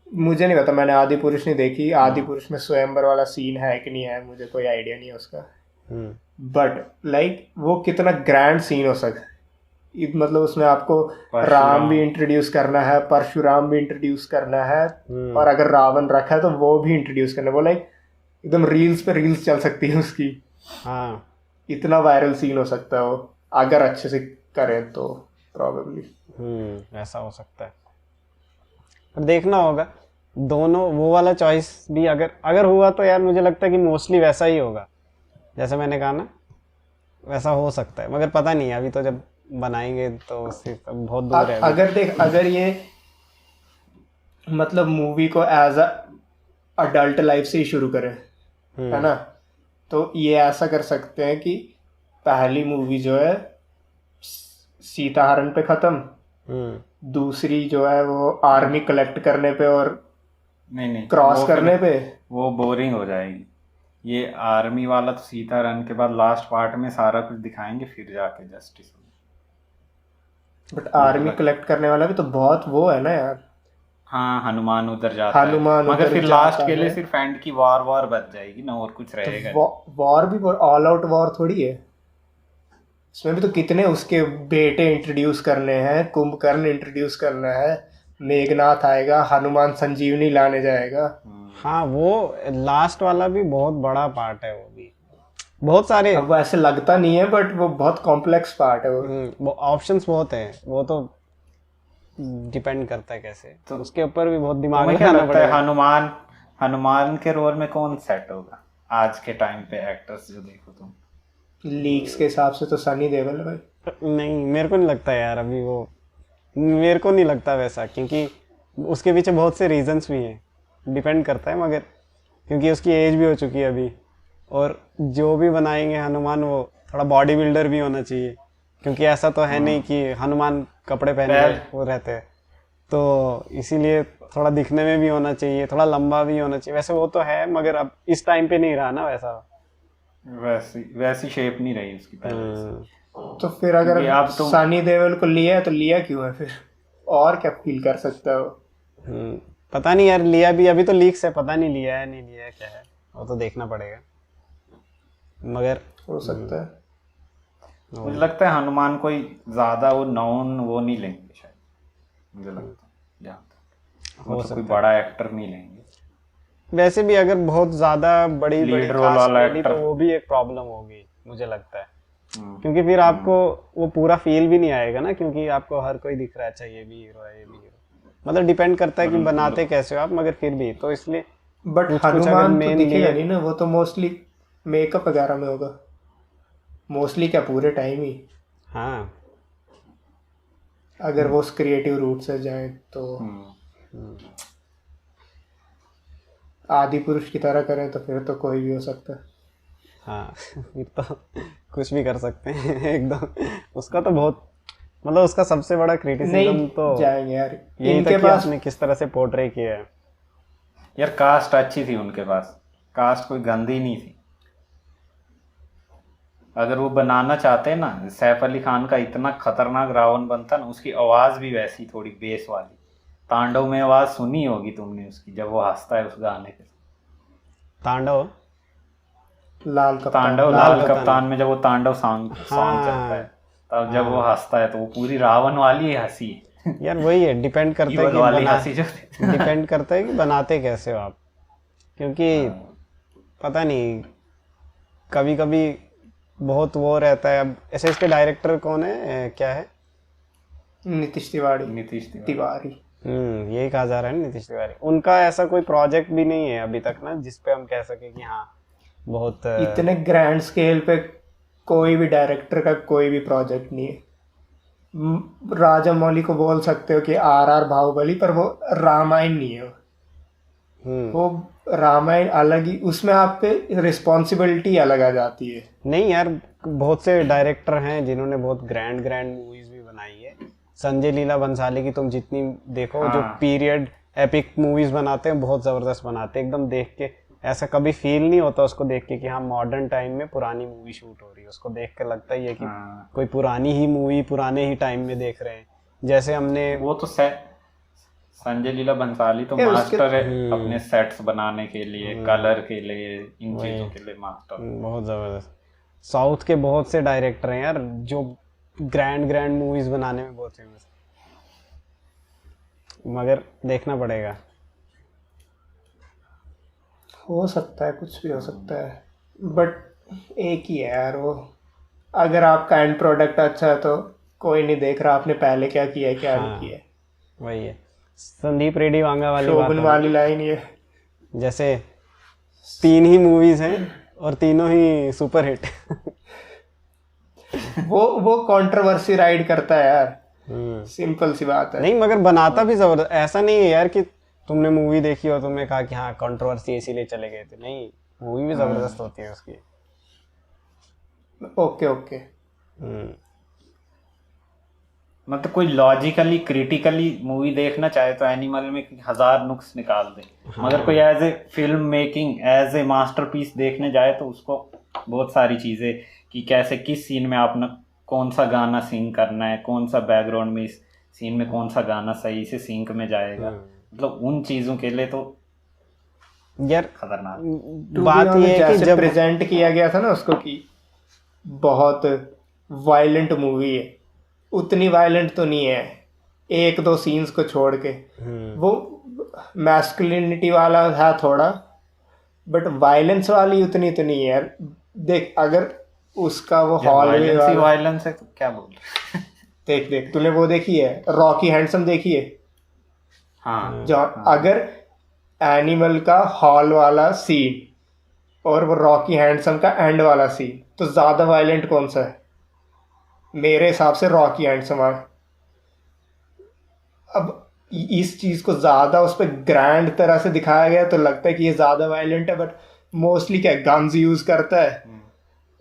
मुझे नहीं पता, मैंने आदि पुरुष नहीं देखी, आदि पुरुष में स्वयंवर वाला सीन है कि नहीं है, मुझे कोई आइडिया नहीं है उसका, बट लाइक वो कितना ग्रैंड सीन हो सकता है। मतलब उसमें आपको राम भी इंट्रोड्यूस करना है, परशुराम भी इंट्रोड्यूस करना है, और अगर रावण रखा है तो वो भी इंट्रोड्यूस करना है। वो लाइक एकदम रील्स पे रील्स चल सकती है उसकी। हाँ, इतना वायरल सीन हो सकता है वो, अगर अच्छे से करें तो प्रॉबेबली। ऐसा हो सकता है, पर देखना होगा। दोनों वो वाला चॉइस भी अगर हुआ तो यार मुझे लगता है कि मोस्टली वैसा ही होगा, जैसे मैंने कहा ना, वैसा हो सकता है, मगर पता नहीं है अभी, तो जब बनाएंगे तो उससे बहुत दूर है अभी। अगर ये मतलब मूवी को एज अ अडल्ट लाइफ से ही शुरू करें, है ना, तो ये ऐसा कर सकते हैं कि पहली मूवी जो है सीता हरण पे खत्म, दूसरी जो है वो आर्मी कलेक्ट करने पे और नहीं क्रॉस करने पे। वो बोरिंग हो जाएगी। ये आर्मी वाला तो सीता रन के बाद लास्ट पार्ट में सारा कुछ दिखाएंगे, फिर जाके जस्टिस। बट आर्मी कलेक्ट करने वाला भी तो बहुत वो है ना यार। हाँ, हनुमान उधर जाता है, हनुमान मगर उधर फिर जाता लास्ट के लिए है। सिर्फ एंड की वॉर बच जाएगी ना, और कुछ रहेगा नहीं। वॉर भी ऑल आउट वॉर थोड़ी है, इसमें भी तो कितने उसके बेटे इंट्रोड्यूस करने हैं, कुंभकर्ण इंट्रोड्यूस करना है, मेघनाथ आएगा, हनुमान संजीवनी लाने जाएगा। हाँ, वो लास्ट वाला भी बहुत बड़ा पार्ट है, वो भी बहुत सारे। अब वो ऐसे लगता नहीं है, बट वो बहुत कॉम्प्लेक्स पार्ट है वो ऑप्शंस बहुत हैं, वो तो डिपेंड करता है कैसे, तो उसके ऊपर भी बहुत दिमाग तुम्हें क्या लगाना लगता है पड़ेगा। हनुमान के रोल में कौन सेट होगा आज के टाइम पे एक्टर्स जो देखो तुम? लीक्स के हिसाब से तो सनी देओल है भाई। नहीं, मेरे को नहीं लगता यार अभी, वो मेरे को नहीं लगता वैसा, क्योंकि उसके पीछे बहुत से रीजंस भी हैं, डिपेंड करता है, मगर क्योंकि उसकी एज भी हो चुकी है अभी, और जो भी बनाएंगे हनुमान वो थोड़ा बॉडी बिल्डर भी होना चाहिए, क्योंकि ऐसा तो है नहीं कि हनुमान कपड़े पहने वो रहते हैं, तो इसीलिए थोड़ा दिखने में भी होना चाहिए, थोड़ा लंबा भी होना चाहिए। वैसे वो तो है, मगर अब इस टाइम पे नहीं रहा ना वैसी शेप नहीं रही उसकी पहले से। तो फिर अगर अब तो सनी देओल को लिया है तो लिया क्यों है फिर, और क्या फील कर सकता हो? पता नहीं यार, लिया भी, अभी तो लीक्स है, पता नहीं लिया है नहीं लिया है क्या है, वो तो देखना पड़ेगा, मगर हो सकता है। मुझे लगता है हनुमान कोई ज्यादा वो नॉन वो नहीं लेंगे शायद, मुझे लगता है जहाँ तक मतलब कोई बड़ा एक्टर नहीं लेंगे। वैसे भी अगर बहुत ज्यादा बड़ी लीड रोल कास्ट वाला लेगी तो वो भी एक प्रॉब्लम होगी मुझे लगता है, क्योंकि फिर आपको वो पूरा फील भी नहीं आएगा ना, क्योंकि आपको हर कोई दिख रहा है, अच्छा ये भी हीरो है, ये भी हीरो, मतलब डिपेंड करता है कि बनाते कैसे हो आप, मगर फिर भी तो इसलिए। बट हनुमान तो दिखेगा नहीं ना, वो तो मोस्टली मेकअप वगैरह में होगा, मोस्टली क्या पूरे टाइम ही। हाँ, अगर वो क्रिएटिव रूट से जाए तो आदि पुरुष की तरह करें तो फिर तो कोई भी हो सकता है। हाँ, फिर तो कुछ भी कर सकते हैं एकदम। उसका तो बहुत मतलब उसका सबसे बड़ा क्रिटिसिज्म तो जाएंगे यार इनके पास ने किस तरह से पोर्ट्रे किया है यार। कास्ट अच्छी थी उनके पास, कास्ट कोई गंदी नहीं थी। अगर वो बनाना चाहते ना, सैफ अली खान का इतना खतरनाक रावण बनता ना, उसकी आवाज भी वैसी थोड़ी बेस वाली। तांडव में आवाज सुनी होगी तुमने उसकी, जब वो हंसता है उस गाने के। तांडव लाल कप्तान में जब वो तांडव सॉन्ग चलता है, तब जब वो हंसता है तो वो पूरी रावण वाली ही हंसी है। यार वही है, डिपेंड करता है कि डिपेंड करता है कि बनाते कैसे हो आप, क्योंकि पता नहीं कभी कभी बहुत वो रहता है। अब ऐसे इसके डायरेक्टर कौन है, क्या है? नीतीश तिवारी। यही कहा जा रहा है, नीतीश तिवारी। उनका ऐसा कोई प्रोजेक्ट भी नहीं है अभी तक ना जिसपे हम कह सके कि हाँ बहुत इतने ग्रैंड स्केल पे कोई भी डायरेक्टर का कोई भी प्रोजेक्ट नहीं है। राजा मौली को बोल सकते हो कि RR बाहुबली, पर वो रामायण नहीं है। वो रामायण अलग ही, उसमें आप पे रिस्पॉन्सिबिलिटी अलग आ जाती है। नहीं यार, बहुत से डायरेक्टर हैं जिन्होंने बहुत ग्रैंड मूवीज भी बनाई है। संजय लीला भंसाली की तुम जितनी देखो, जो पीरियड एपिक मूवीज बनाते हैं बहुत जबरदस्त बनाते हैं, एकदम देख के ऐसा कभी फील नहीं होता उसको देख के कि हाँ मॉडर्न टाइम में पुरानी मूवी शूट हो रही है। उसको देख के लगता ही है कि कोई पुरानी ही मूवी पुराने ही टाइम में देख रहे हैं। जैसे हमने वो तो संजय लीला भंसाली तो ये उसके- मास्टर है अपने सेट्स बनाने के लिए, कलर के लिए, इन चीजों के लिए मास्टर। बहुत ज़बरदस्त। साउथ के बहुत से डायरेक्टर हैं यार जो ग्रैंड ग्रैंड मूवीज बनाने में बहुत फेमस, मगर देखना पड़ेगा। हो सकता है, कुछ भी हो सकता है, बट एक ही है यार वो। अगर आपका एंड प्रोडक्ट अच्छा है तो कोई नहीं देख रहा आपने पहले क्या किया है क्या नहीं किया है। वही है संदीप रेड्डी वांगा वाली बात शोभन है। वाली लाइन ये। जैसे 3 ही मूवीज हैं और तीनों ही सुपर हिट। वो कंट्रोवर्सी राइड करता है यार, सिंपल सी बात है। नहीं मगर बनाता भी जबरदस्त, ऐसा नहीं है यार कि तुमने मूवी देखी और तुमने कहा कि हाँ कंट्रोवर्सी इसीलिए चले गए थे, नहीं मूवी भी जबरदस्त होती है उसकी। Okay okay. मतलब कोई लॉजिकली क्रिटिकली मूवी देखना चाहे तो एनिमल में 1000 नुक्स निकाल दे, मगर कोई as a film making, as a masterpiece देखने जाए तो उसको बहुत सारी चीज़ें कि कैसे किस सीन में आपने कौन सा गाना सिंग करना है, कौन सा बैकग्राउंड में इस सीन में कौन सा गाना सही से सिंक में जाएगा, मतलब उन चीज़ों के लिए तो यार खतरनाक। बात ये है कि जब जब प्रेजेंट किया गया था ना उसको कि बहुत वायलेंट मूवी है, उतनी वायलेंट तो नहीं है, 1-2 सीन्स को छोड़ के। वो मैस्कुलिनिटी वाला है थोड़ा, बट वायलेंस वाली उतनी तो नहीं है यार। देख अगर उसका वो हॉल वायलेंस है तो क्या बोल रहे हैं? देख तूने वो देखी है रॉकी हैंडसम देखी है? हाँ जो अगर एनिमल का हॉल वाला सीन और वो रॉकी हैंडसम का एंड वाला सीन, तो ज्यादा वायलेंट कौन सा है? मेरे हिसाब से रॉकी हैंडसम है। अब इस चीज को ज्यादा उस पर ग्रैंड तरह से दिखाया गया तो लगता है कि ये ज्यादा वायलेंट है, बट मोस्टली क्या गन्स यूज करता है,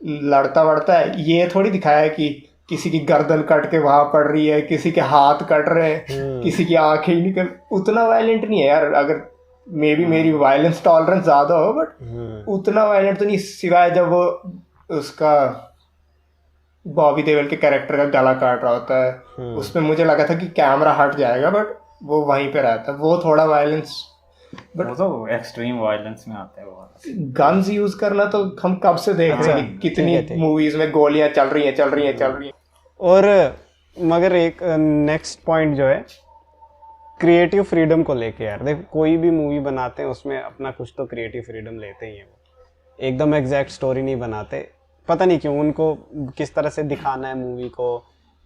लड़ता वड़ता है। ये थोड़ी दिखाया है कि किसी की गर्दन कट के वहां पड़ रही है, किसी के हाथ कट रहे हैं, किसी की आंखें ही निकल। उतना वायलेंट नहीं है यार। अगर मे बी मेरी वायलेंस टॉलरेंस ज्यादा हो, बट उतना वायलेंट तो नहीं, सिवाय जब वो उसका बॉबी देओल के कैरेक्टर का गला काट रहा होता है, उसमें मुझे लगा था कि कैमरा हट जाएगा, बट वो वहीं पे रहता है। वो थोड़ा वायलेंस, वो तो एक्सट्रीम वायलेंस में आता है वो। गन्स यूज करना तो हम कब से देख रहे हैं कि कितनी मूवीज में गोलियां चल रही हैं। और मगर एक नेक्स्ट पॉइंट जो है क्रिएटिव फ्रीडम को लेके यार, देखो कोई भी मूवी बनाते हैं उसमें अपना कुछ तो क्रिएटिव फ्रीडम लेते ही हैं। वो एकदम एग्जैक्ट स्टोरी नहीं बनाते, पता नहीं क्यों उनको किस तरह से दिखाना है मूवी को,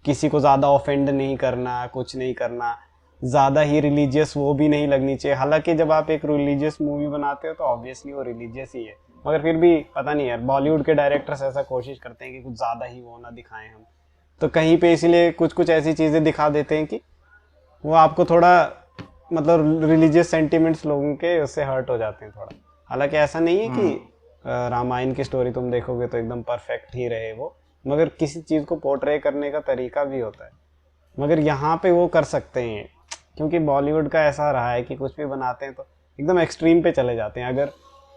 किसी को ज़्यादा ऑफेंड नहीं करना, कुछ नहीं करना, ज़्यादा ही रिलीजियस वो भी नहीं लगनी चाहिए। हालांकि जब आप एक रिलीजियस मूवी बनाते हो तो ऑब्वियसली वो रिलीजियस ही है, मगर फिर भी पता नहीं यार बॉलीवुड के डायरेक्टर्स ऐसा कोशिश करते हैं कि कुछ ज़्यादा ही वो ना दिखाएं हम, तो कहीं पे इसीलिए कुछ ऐसी चीज़ें दिखा देते हैं कि वो आपको थोड़ा मतलब रिलीजियस सेंटिमेंट्स लोगों के उससे हर्ट हो जाते हैं थोड़ा। हालांकि ऐसा नहीं है कि रामायण की स्टोरी तुम देखोगे तो एकदम परफेक्ट ही रहे वो, मगर किसी चीज़ को पोर्ट्रे करने का तरीका भी होता है। मगर यहाँ पे वो कर सकते हैं क्योंकि बॉलीवुड का ऐसा रहा है कि कुछ भी बनाते हैं तो एकदम एक्सट्रीम पे चले जाते हैं। अगर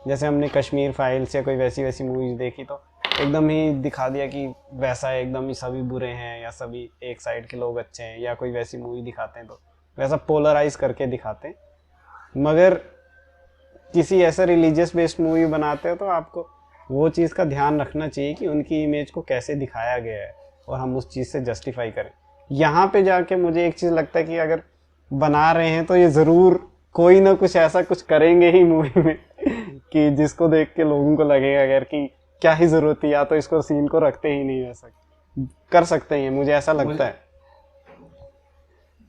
जैसे हमने कश्मीर फाइल्स या कोई वैसी मूवीज़ देखी तो एकदम ही दिखा दिया कि वैसा एकदम ही सभी बुरे हैं या सभी एक साइड के लोग अच्छे हैं, या कोई वैसी मूवी दिखाते हैं तो वैसा पोलराइज करके दिखाते हैं। मगर किसी ऐसा रिलीजियस बेस्ड मूवी बनाते हो तो आपको वो चीज़ का ध्यान रखना चाहिए कि उनकी इमेज को कैसे दिखाया गया है और हम उस चीज़ से जस्टिफाई करें। यहाँ पे जाके मुझे एक चीज़ लगता है कि अगर बना रहे हैं तो ये ज़रूर कोई ना कुछ ऐसा कुछ करेंगे ही मूवी में कि जिसको देख के लोगों को लगेगा यार कि क्या ही ज़रूरत थी, या तो इसको सीन को रखते ही नहीं, वैसा कर सकते हैं, मुझे ऐसा लगता है।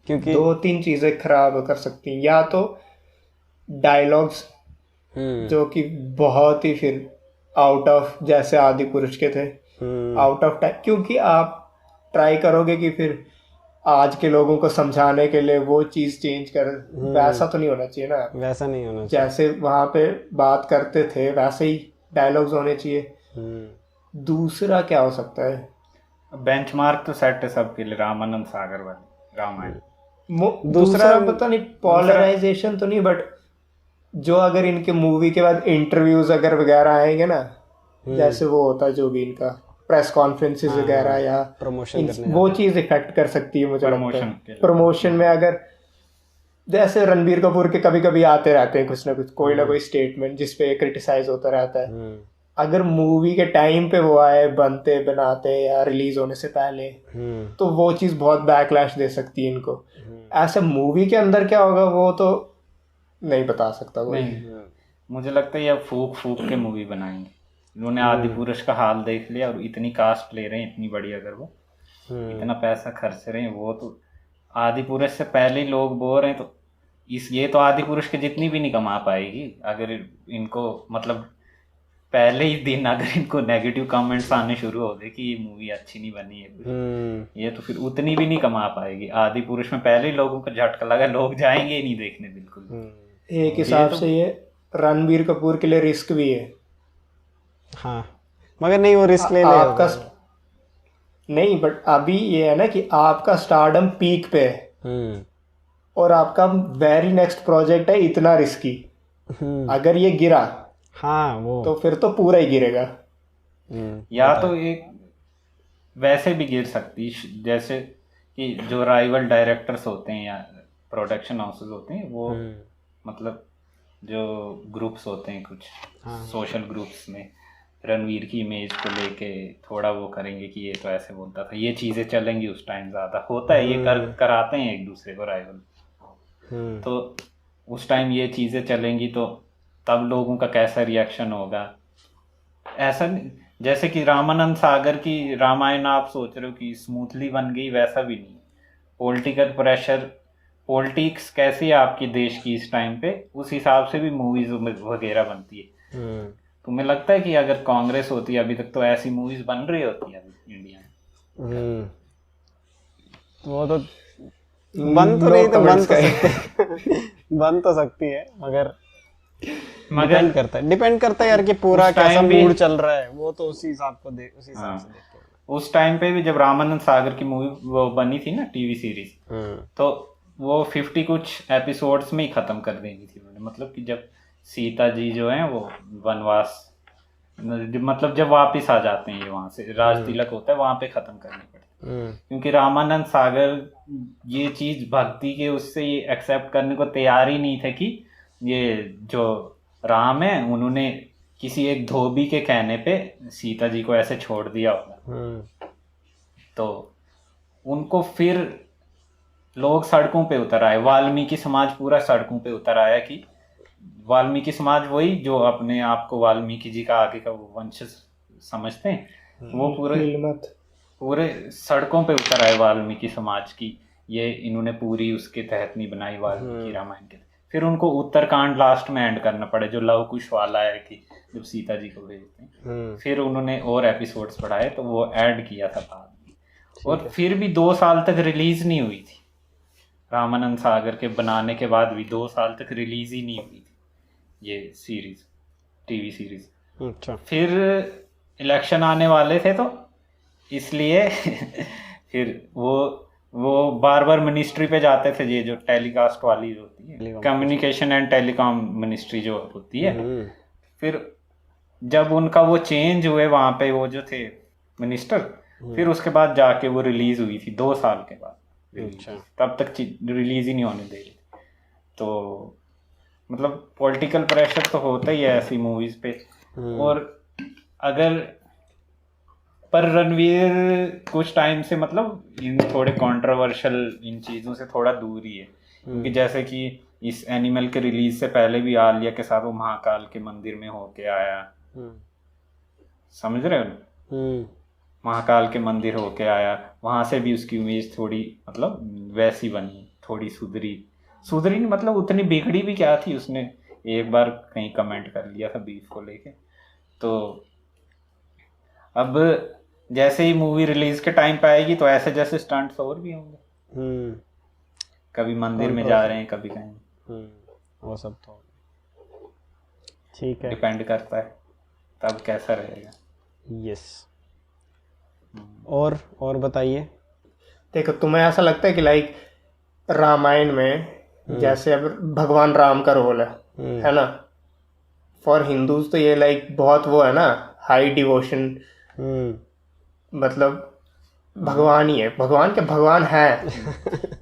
क्योंकि 2-3 चीज़ें खराब कर सकती हैं, या तो डायलॉग्स जो कि बहुत ही फिर आउट ऑफ, जैसे आदि पुरुष के थे, आउट ऑफ टाइम, क्योंकि आप ट्राई करोगे कि फिर आज के लोगों को समझाने के लिए वो चीज़ चेंज कर, वैसा तो नहीं होना चाहिए ना, वैसा नहीं होना चाहिए। जैसे वहाँ पे बात करते थे वैसे ही डायलॉग्स होने चाहिए। दूसरा क्या हो सकता है, बेंचमार्क तो सेट है सबके लिए, रामानंद सागर वाली रामायण। दूसरा पता नहीं पॉलराइजेशन तो नहीं, बट जो अगर इनके मूवी के बाद इंटरव्यूज अगर वगैरह आएंगे ना, जैसे वो होता है जो भी इनका प्रेस कॉन्फ्रेंसेस वगैरह या प्रमोशन करने वो चीज़ इफेक्ट कर सकती है मुझे लगता प्रमोशन है। के लिए। प्रमोशन में अगर जैसे रणबीर कपूर के कभी कभी आते रहते हैं कुछ ना कोई स्टेटमेंट जिसपे क्रिटिसाइज होता रहता है, अगर मूवी के टाइम पे वो आए बनते बनाते या रिलीज होने से पहले, तो वो चीज़ बहुत बैकलैश दे सकती है इनको। ऐसे मूवी के अंदर क्या होगा वो तो नहीं बता सकता कोई। नहीं, मुझे लगता है ये अब फूक फूक के मूवी बनाएंगे। इन्होंने आदि पुरुष का हाल देख लिया और इतनी कास्ट ले रहे हैं इतनी बड़ी, अगर वो इतना पैसा खर्च रहे हैं, वो तो आदि पुरुष से पहले ही लोग बोल रहे हैं, तो ये तो आदि पुरुष के जितनी भी नहीं कमा पाएगी अगर इनको मतलब पहले ही दिन अगर इनको नेगेटिव कमेंट्स आने शुरू हो गए कि ये मूवी अच्छी नहीं बनी है, ये तो फिर उतनी भी नहीं कमा पाएगी। आदि पुरुष में पहले ही लोगों को झटका लगा, लोग जाएंगे ही नहीं देखने बिल्कुल। एक हिसाब से ये रणबीर कपूर के लिए रिस्क भी है। हाँ, मगर नहीं वो रिस्क ले आपका नहीं, बट अभी ये है ना कि आपका स्टारडम पीक पे है और आपका वेरी नेक्स्ट प्रोजेक्ट है इतना रिस्की, अगर ये गिरा हाँ वो तो फिर तो पूरा ही गिरेगा। या तो एक वैसे भी गिर सकती, जैसे कि जो राइवल डायरेक्टर्स होते हैं या प्रोडक्शन हाउसेस होते हैं, वो मतलब जो ग्रुप्स होते हैं कुछ सोशल ग्रुप्स में रणवीर की इमेज को लेके थोड़ा वो करेंगे कि ये तो ऐसे बोलता था, ये चीज़ें चलेंगी उस टाइम ज़्यादा होता है, ये कराते हैं एक दूसरे को राइवल, तो उस टाइम ये चीज़ें चलेंगी तो तब लोगों का कैसा रिएक्शन होगा। ऐसा जैसे कि रामानंद सागर की रामायण आप सोच रहे हो कि स्मूथली बन गई, वैसा भी नहीं। पॉलिटिकल प्रेशर, पॉलिटिक्स कैसी है आपकी देश की इस टाइम पे, उस हिसाब से भी मूवीज वगैरह बनती है। तुम्हें लगता है कि अगर कांग्रेस होती है अभी तक तो ऐसी मूवीज बन रही होती है इंडिया में? वो तो बन तो नहीं, तो बन तो सकती बन तो सकती है, मगर डिपेंड करता है यार कि पूरा कैसा मूड चल रहा है, वो तो उसी हिसाब से देखते हैं। उस टाइम पे भी जब रामानंद सागर की मूवी वो बनी थी ना टीवी सीरीज, तो वो 50 कुछ एपिसोड्स में ही खत्म कर देनी थी उन्होंने। मतलब कि जब सीता जी जो हैं वो वनवास, मतलब जब वापस आ जाते हैं वहां से, राज तिलक होता है, वहां पे खत्म करनी पड़ती है। क्योंकि रामानंद सागर ये चीज भक्ति के उससे ये एक्सेप्ट करने को तैयार ही नहीं थे कि ये जो राम है उन्होंने किसी एक धोबी के कहने पे सीता जी को ऐसे छोड़ दिया होगा। तो उनको फिर लोग सड़कों पे उतर आए, वाल्मीकि समाज पूरा सड़कों पे उतर आया कि वाल्मीकि समाज वही जो अपने आप को वाल्मीकि जी का आगे का वो वंशज समझते हैं, वो पूरे सड़कों पे उतर आए वाल्मीकि समाज की, ये इन्होंने पूरी उसके तहत नहीं बनाई वाल्मीकि रामायण के। फिर उनको उत्तरकांड लास्ट में एंड करना पड़े, जो लव कुश वाला है कि जब सीता जी को भेजते हैं, फिर उन्होंने और एपिसोड्स बढ़ाए तो वो ऐड किया था बाद में। और फिर भी 2 साल तक रिलीज नहीं हुई थी, रामानंद सागर के बनाने के बाद भी 2 साल तक रिलीज ही नहीं हुई थी ये सीरीज, टीवी सीरीज। अच्छा। फिर इलेक्शन आने वाले थे तो इसलिए फिर वो बार बार मिनिस्ट्री पे जाते थे, ये जो टेलीकास्ट वाली होती है, कम्युनिकेशन एंड टेलीकॉम मिनिस्ट्री जो होती है। फिर जब उनका वो चेंज हुए वहाँ पे वो जो थे मिनिस्टर, फिर उसके बाद जाके वो रिलीज हुई थी 2 साल के बाद। तब तक रिलीज ही नहीं होने दे रही। तो मतलब पॉलिटिकल प्रेशर तो होता ही है ऐसी मूवीज पे। और अगर पर रणवीर कुछ टाइम से मतलब इन थोड़े कंट्रोवर्शियल इन चीज़ों से थोड़ा दूर ही है, क्योंकि जैसे कि इस एनिमल के रिलीज से पहले भी आलिया के साथ वो महाकाल के मंदिर में होके आया, समझ रहे हो, महाकाल के मंदिर होके आया, वहां से भी उसकी इमेज थोड़ी मतलब वैसी बनी, थोड़ी सुधरी नहीं, मतलब उतनी बिगड़ी भी क्या थी, उसने एक बार कहीं कमेंट कर लिया था बीफ को लेके। तो अब जैसे ही मूवी रिलीज के टाइम पे आएगी तो ऐसे जैसे स्टंट्स और भी होंगे, कभी मंदिर में जा रहे हैं कभी कहीं, वो सब तो ठीक है, डिपेंड करता है तब कैसा रहेगा। यस। और बताइए। देखो, तुम्हें ऐसा लगता है कि लाइक रामायण में जैसे अब भगवान राम का रोल है ना, फॉर हिंदूज तो ये लाइक बहुत वो है ना, हाई डिवोशन, मतलब भगवान ही है, भगवान के भगवान है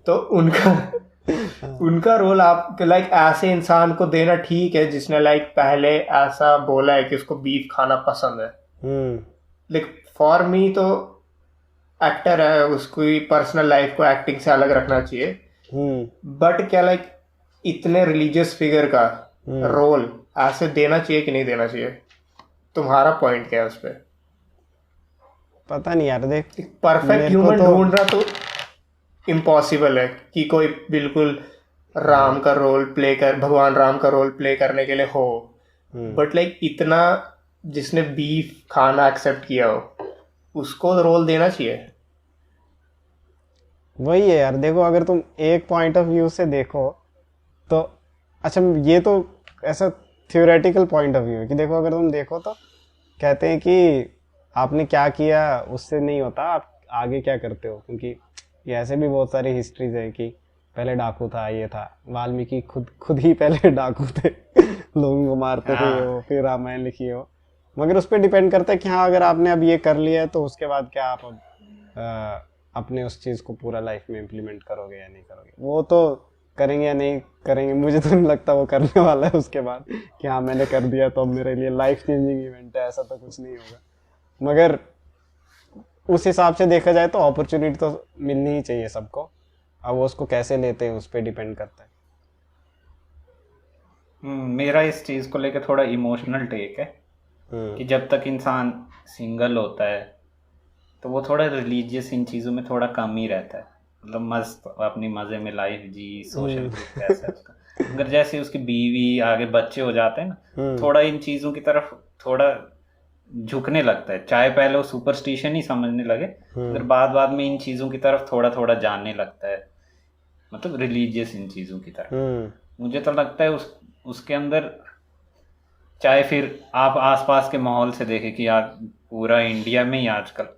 तो उनका रोल आप लाइक ऐसे इंसान को देना ठीक है जिसने लाइक पहले ऐसा बोला है कि उसको बीफ खाना पसंद है। लाइक फॉर मी तो एक्टर है, उसकी पर्सनल लाइफ को एक्टिंग से अलग रखना चाहिए। बट क्या लाइक इतने रिलीजियस फिगर का रोल ऐसे देना चाहिए कि नहीं देना चाहिए? तुम्हारा पॉइंट क्या है उस पर? पता नहीं यार, देख परफेक्ट ह्यूमन ढूंढ रहा तो इम्पॉसिबल है कि कोई बिल्कुल राम का रोल प्ले कर, भगवान राम का रोल प्ले करने के लिए हो। बट लाइक इतना जिसने बीफ खाना एक्सेप्ट किया हो उसको रोल देना चाहिए। वही है यार, देखो अगर तुम एक पॉइंट ऑफ व्यू से देखो तो अच्छा, ये तो ऐसा थ्योरेटिकल पॉइंट ऑफ व्यू है कि देखो अगर तुम देखो तो कहते हैं कि आपने क्या किया उससे नहीं होता, आप आगे क्या करते हो। क्योंकि ये ऐसे भी बहुत सारी हिस्ट्रीज है कि पहले डाकू था, ये था, वाल्मीकि खुद ही पहले डाकू थे लोगों को मारते थे वो, फिर रामायण लिखी हो। मगर उस पर डिपेंड करता है कि हाँ अगर आपने अब ये कर लिया है तो उसके बाद क्या आप अब अपने उस चीज़ को पूरा लाइफ में इम्प्लीमेंट करोगे या नहीं करोगे। वो तो करेंगे या नहीं करेंगे, मुझे तो नहीं लगता वो करने वाला है उसके बाद कि हाँ मैंने कर दिया तो अब मेरे लिए लाइफ चेंजिंग इवेंट है, ऐसा तो कुछ नहीं होगा। मगर उस हिसाब से देखा जाए तो अपॉर्चुनिटी तो मिलनी ही चाहिए सबको। अब वो उसको कैसे लेते हैं उस पर डिपेंड करता है। मेरा इस चीज़ को लेकर थोड़ा इमोशनल टेक है कि जब तक इंसान सिंगल होता है तो वो थोड़ा रिलीजियस इन चीज़ों में थोड़ा कम ही रहता है। मतलब मस्त अपनी मज़े में लाइफ जी, सोशल ऐसा उसका। अगर जैसे उसकी बीवी आगे बच्चे हो जाते हैं ना, थोड़ा इन चीज़ों की तरफ थोड़ा झुकने लगता है। चाहे पहले वो सुपरस्टिशन ही समझने लगे, फिर बाद में इन चीज़ों की तरफ थोड़ा थोड़ा जानने लगता है, मतलब रिलीजियस इन चीज़ों की तरफ। मुझे तो लगता है उसके अंदर, चाहे फिर आप आसपास के माहौल से देखें कि यार पूरा इंडिया में ही आजकल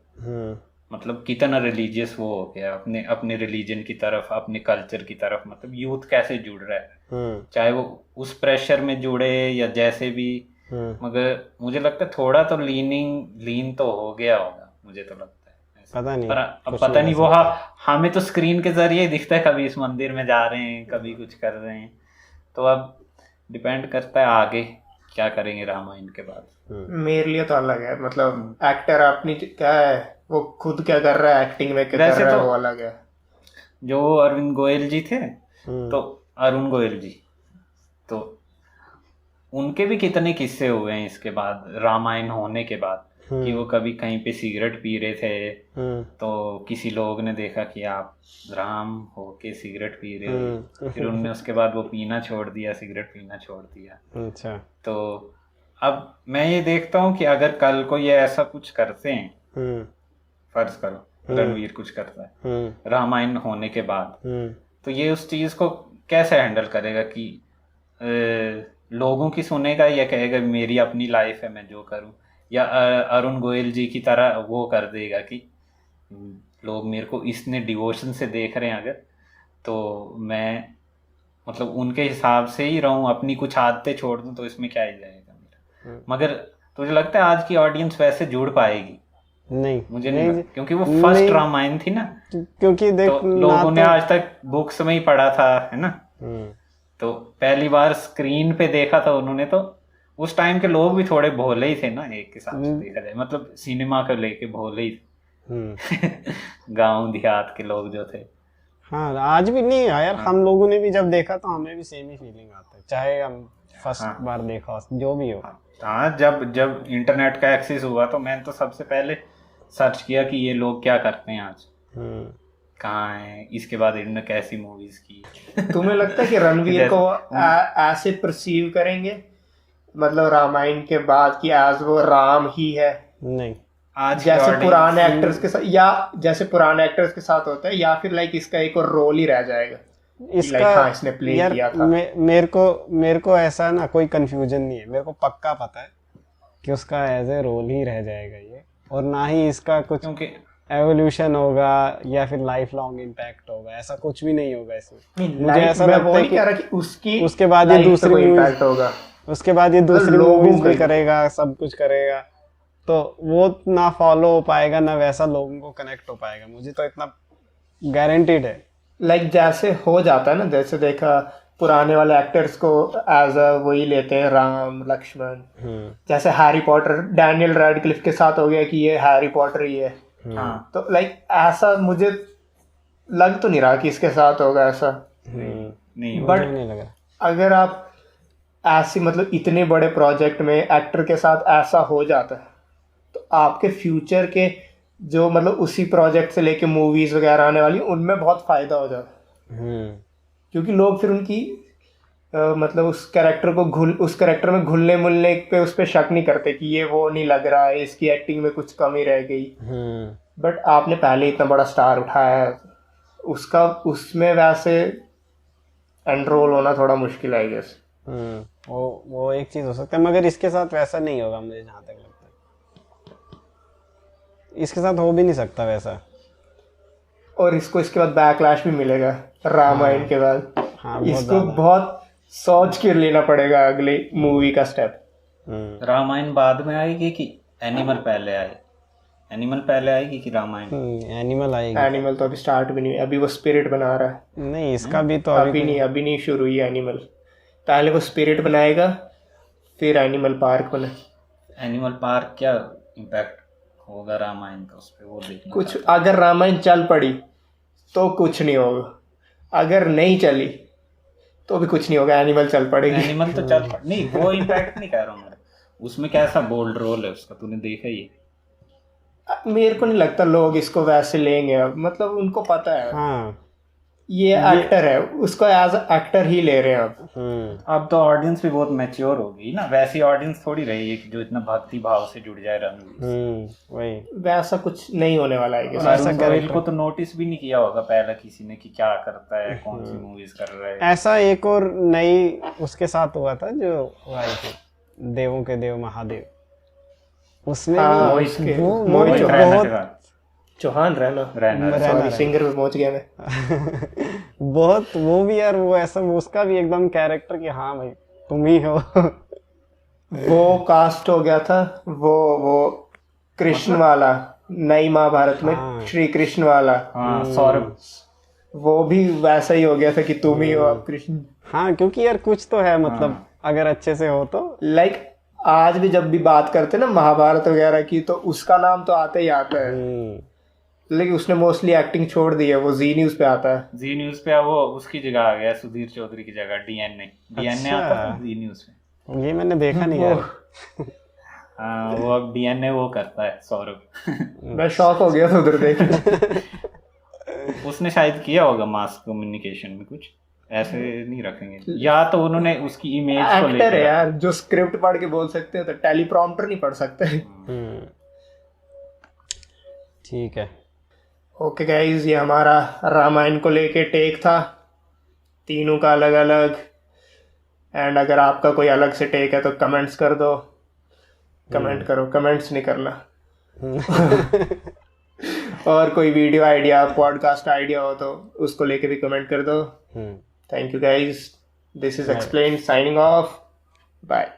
मतलब कितना रिलीजियस वो हो गया अपने रिलीजन की तरफ, अपने कल्चर की तरफ। मतलब यूथ कैसे जुड़ रहा है, चाहे वो उस प्रेशर में जुड़े या जैसे भी, मगर मुझे लगता है थोड़ा तो लीन तो हो गया होगा, मुझे तो लगता है। पता नहीं, पर अब पता नहीं, वो हमें तो स्क्रीन के जरिए ही दिखता है, कभी इस मंदिर में जा रहे हैं, कभी कुछ कर रहे हैं। तो अब डिपेंड करता है आगे क्या करेंगे रामायण के बाद। मेरे लिए तो अलग है, मतलब एक्टर अपनी क्या है, वो खुद क्या कर रहा है एक्टिंग में, क्या कर रहा है वो अलग है। जो अरविंद गोयल जी थे, तो अरुण गोयल जी, तो उनके भी कितने किस्से हुए हैं इसके बाद, रामायण होने के बाद, कि वो कभी कहीं पे सिगरेट पी रहे थे, तो किसी लोग ने देखा कि आप राम होके सिगरेट पी रहे हो, फिर उनने उसके बाद वो पीना छोड़ दिया, सिगरेट पीना छोड़ दिया। अच्छा, तो अब मैं ये देखता हूँ कि अगर कल को ये ऐसा कुछ करते हैं, फर्ज करो रणवीर कुछ करता है रामायण होने के बाद, तो ये उस चीज को कैसे हैंडल करेगा कि लोगों की सुनेगा या कहेगा मेरी अपनी लाइफ है मैं जो करूं, या अरुण गोयल जी की तरह वो कर देगा कि लोग मेरे को इसने डिवोशन से देख रहे हैं अगर, तो मैं मतलब उनके हिसाब से ही रहूं, अपनी कुछ आदतें छोड़ दूं, तो इसमें क्या ही जाएगा मेरा। मगर तुझे लगता है आज की ऑडियंस वैसे जुड़ पाएगी? नहीं, मुझे नहीं लगता, क्योंकि वो फर्स्ट रामायण थी ना, क्योंकि देख तो लोगों ने आज तक बुक्स में ही पढ़ा था, है ना। तो पहली बार स्क्रीन पे देखा था उन्होंने, तो उस टाइम के लोग भी थोड़े भोले ही थे ना, एक हिसाब से देखा जाए, मतलब सिनेमा को लेके भोले ही थे गांव देहात के लोग जो थे। हाँ, आज भी नहीं है यार, हम लोगों ने भी जब देखा तो हमें भी सेम ही फीलिंग आता है, चाहे हम फर्स्ट बार देखा जो भी हो। हाँ, जब इंटरनेट का एक्सेस हुआ तो मैंने तो सबसे पहले सर्च किया कि ये लोग क्या करते हैं आज, कहाँ है, इसके बाद इन्होंने कैसी मूवीज की। तुम्हें लगता है कि रणवीर को ऐसे परसीव करेंगे, मतलब रामायण के बाद कि आज वो राम ही है? नहीं, आज जैसे पुराने एक्टर्स के साथ, या जैसे पुराने एक्टर्स के साथ होता है, या फिर लाइक इसका एक और रोल ही रह जाएगा, इसका हाँ इसने प्ले किया था। मेरे को ऐसा ना कोई कंफ्यूजन नहीं है, मेरे को पक्का पता है कि उसका एज ए रोल ही रह जाएगा ये, और ना ही इसका कुछ एवोल्यूशन होगा या फिर लाइफ लॉन्ग इम्पैक्ट होगा, ऐसा कुछ भी नहीं होगा इसमें। मुझे ऐसा लगता है कि उसके बाद ये दूसरी मूवीज होगा, उसके बाद ये दूसरी मूवीज भी करेगा, सब कुछ करेगा, तो वो ना फॉलो हो पाएगा, ना वैसा लोगों को कनेक्ट हो पाएगा, मुझे तो इतना गारंटीड है। लाइक जैसे हो जाता है ना, जैसे देखा पुराने वाले एक्टर्स को एज अ वही लेते हैं, राम लक्ष्मण, जैसे हैरी पॉटर डैनियल रेडक्लिफ के साथ हो गया कि ये हैरी पॉटर ही है। हाँ तो लाइक ऐसा मुझे लग तो नहीं रहा कि इसके साथ होगा ऐसा। नहीं बट नहीं लग रहा। अगर आप ऐसी मतलब इतने बड़े प्रोजेक्ट में एक्टर के साथ ऐसा हो जाता है तो आपके फ्यूचर के जो मतलब उसी प्रोजेक्ट से लेके मूवीज वगैरह आने वाली उनमें बहुत फायदा हो जाता है, क्योंकि लोग फिर उनकी मतलब उस कैरेक्टर में घुलने मुलने पे उस पर शक नहीं करते कि ये वो नहीं लग रहा है, इसकी एक्टिंग में कुछ कमी रह गई। बट आपने पहले इतना बड़ा स्टार उठाया है, उसका उसमें वैसे एनरोल होना थोड़ा मुश्किल है, आई गेस। वो एक चीज हो सकता है, मगर इसके साथ वैसा नहीं होगा मुझे जहाँ तक लगता है। इसके साथ हो भी नहीं सकता वैसा। और इसको इसके बाद बैकलैश भी मिलेगा रामायण के बाद। हाँ, बहुत इसको ज्यादा। बहुत सोच के लेना पड़ेगा अगली मूवी का स्टेप। रामायण बाद में आएगी कि एनिमल पहले आए? एनिमल पहले आएगी कि रामायण? एनिमल आएगी। एनिमल तो अभी स्टार्ट भी नहीं, अभी वो स्पिरिट बना रहा है। नहीं, इसका भी तो अभी नहीं शुरू हुई एनिमल। पहले वो स्पिरिट बनाएगा, फिर एनिमल पार्क बने। एनिमल पार्क क्या इम्पैक्ट होगा रामायण का उस पर, वो देखना कुछ चाहता अगर रामायण चल पड़ी तो कुछ नहीं होगा, अगर नहीं चली तो भी कुछ नहीं होगा, एनिमल चल हूँ। पड़ेगी। एनिमल तो चल पड़ नहीं, वो इम्पैक्ट नहीं कह रहा हूँ मैं। उसमें कैसा बोल्ड रोल है उसका, तूने देखा ही है? मेरे को नहीं लगता लोग इसको वैसे लेंगे अब, मतलब उनको पता है हाँ। ये एक्टर है, उसको एज एक्टर ही ले रहे हैं अब। अब तो ऑडियंस भी बहुत मैच्योर हो गई ना, वैसी ऑडियंस थोड़ी रही है कि जो इतना भक्ति भाव से जुड़ जाए रणवीर। वही। वैसा कुछ नहीं होने वाला है और अरुण गोयल को तो नोटिस भी नहीं किया होगा पहले किसी ने कि क्या करता है, कौन सी मूवीज कर रहा है। ऐसा एक और नई उसके साथ हुआ था जो आई थी, देवों के देव महादेव, उसमें हाँ, भी इसके वो मोहित बहुत चौहान रहना सॉरी सिंगर पे पहुंच गया मैं। बहुत वो भी यार, वो ऐसा उसका भी एकदम कैरेक्टर कि हाँ भाई तुम ही हो। वो कास्ट हो गया था वो कृष्ण वाला, नई महाभारत में श्री कृष्ण वाला। हाँ सौरभ, वो भी वैसा ही हो गया था कि तुम ही हो अब कृष्ण। हाँ, क्योंकि यार कुछ तो है, मतलब अगर अच्छे से हो तो। लाइक आज भी जब भी बात करते ना महाभारत वगैरह की तो उसका नाम तो आता ही आता है, लेकिन उसने मोस्टली एक्टिंग छोड़ दी है, वो जी न्यूज पे आता है। जी न्यूज पे वो उसकी जगह आ गया, सुधीर चौधरी की जगह डीएनए आता था जी न्यूज पे। ये मैंने देखा नहीं यार। हाँ वो अब डीएनए वो करता है सौरभ। मैं शॉक हो गया था उधर देख के। उसने शायद किया होगा मास कम्युनिकेशन में कुछ, ऐसे नहीं रखेंगे, या तो उन्होंने उसकी इमेज को एक्टर है लेकर। यार, जो स्क्रिप्ट पढ़ के बोल सकते हैं तो टेलीप्रॉम्प्टर नहीं पढ़ सकते। ठीक है। ओके गाइज, ये हमारा रामायण को लेके टेक था, तीनों का अलग अलग। एंड अगर आपका कोई अलग से टेक है तो कमेंट्स कर दो, कमेंट करो, कमेंट्स नहीं करना। और कोई वीडियो आइडिया, पॉडकास्ट आइडिया हो तो उसको लेके भी कमेंट कर दो। Thank you guys, this is explain, signing off, bye.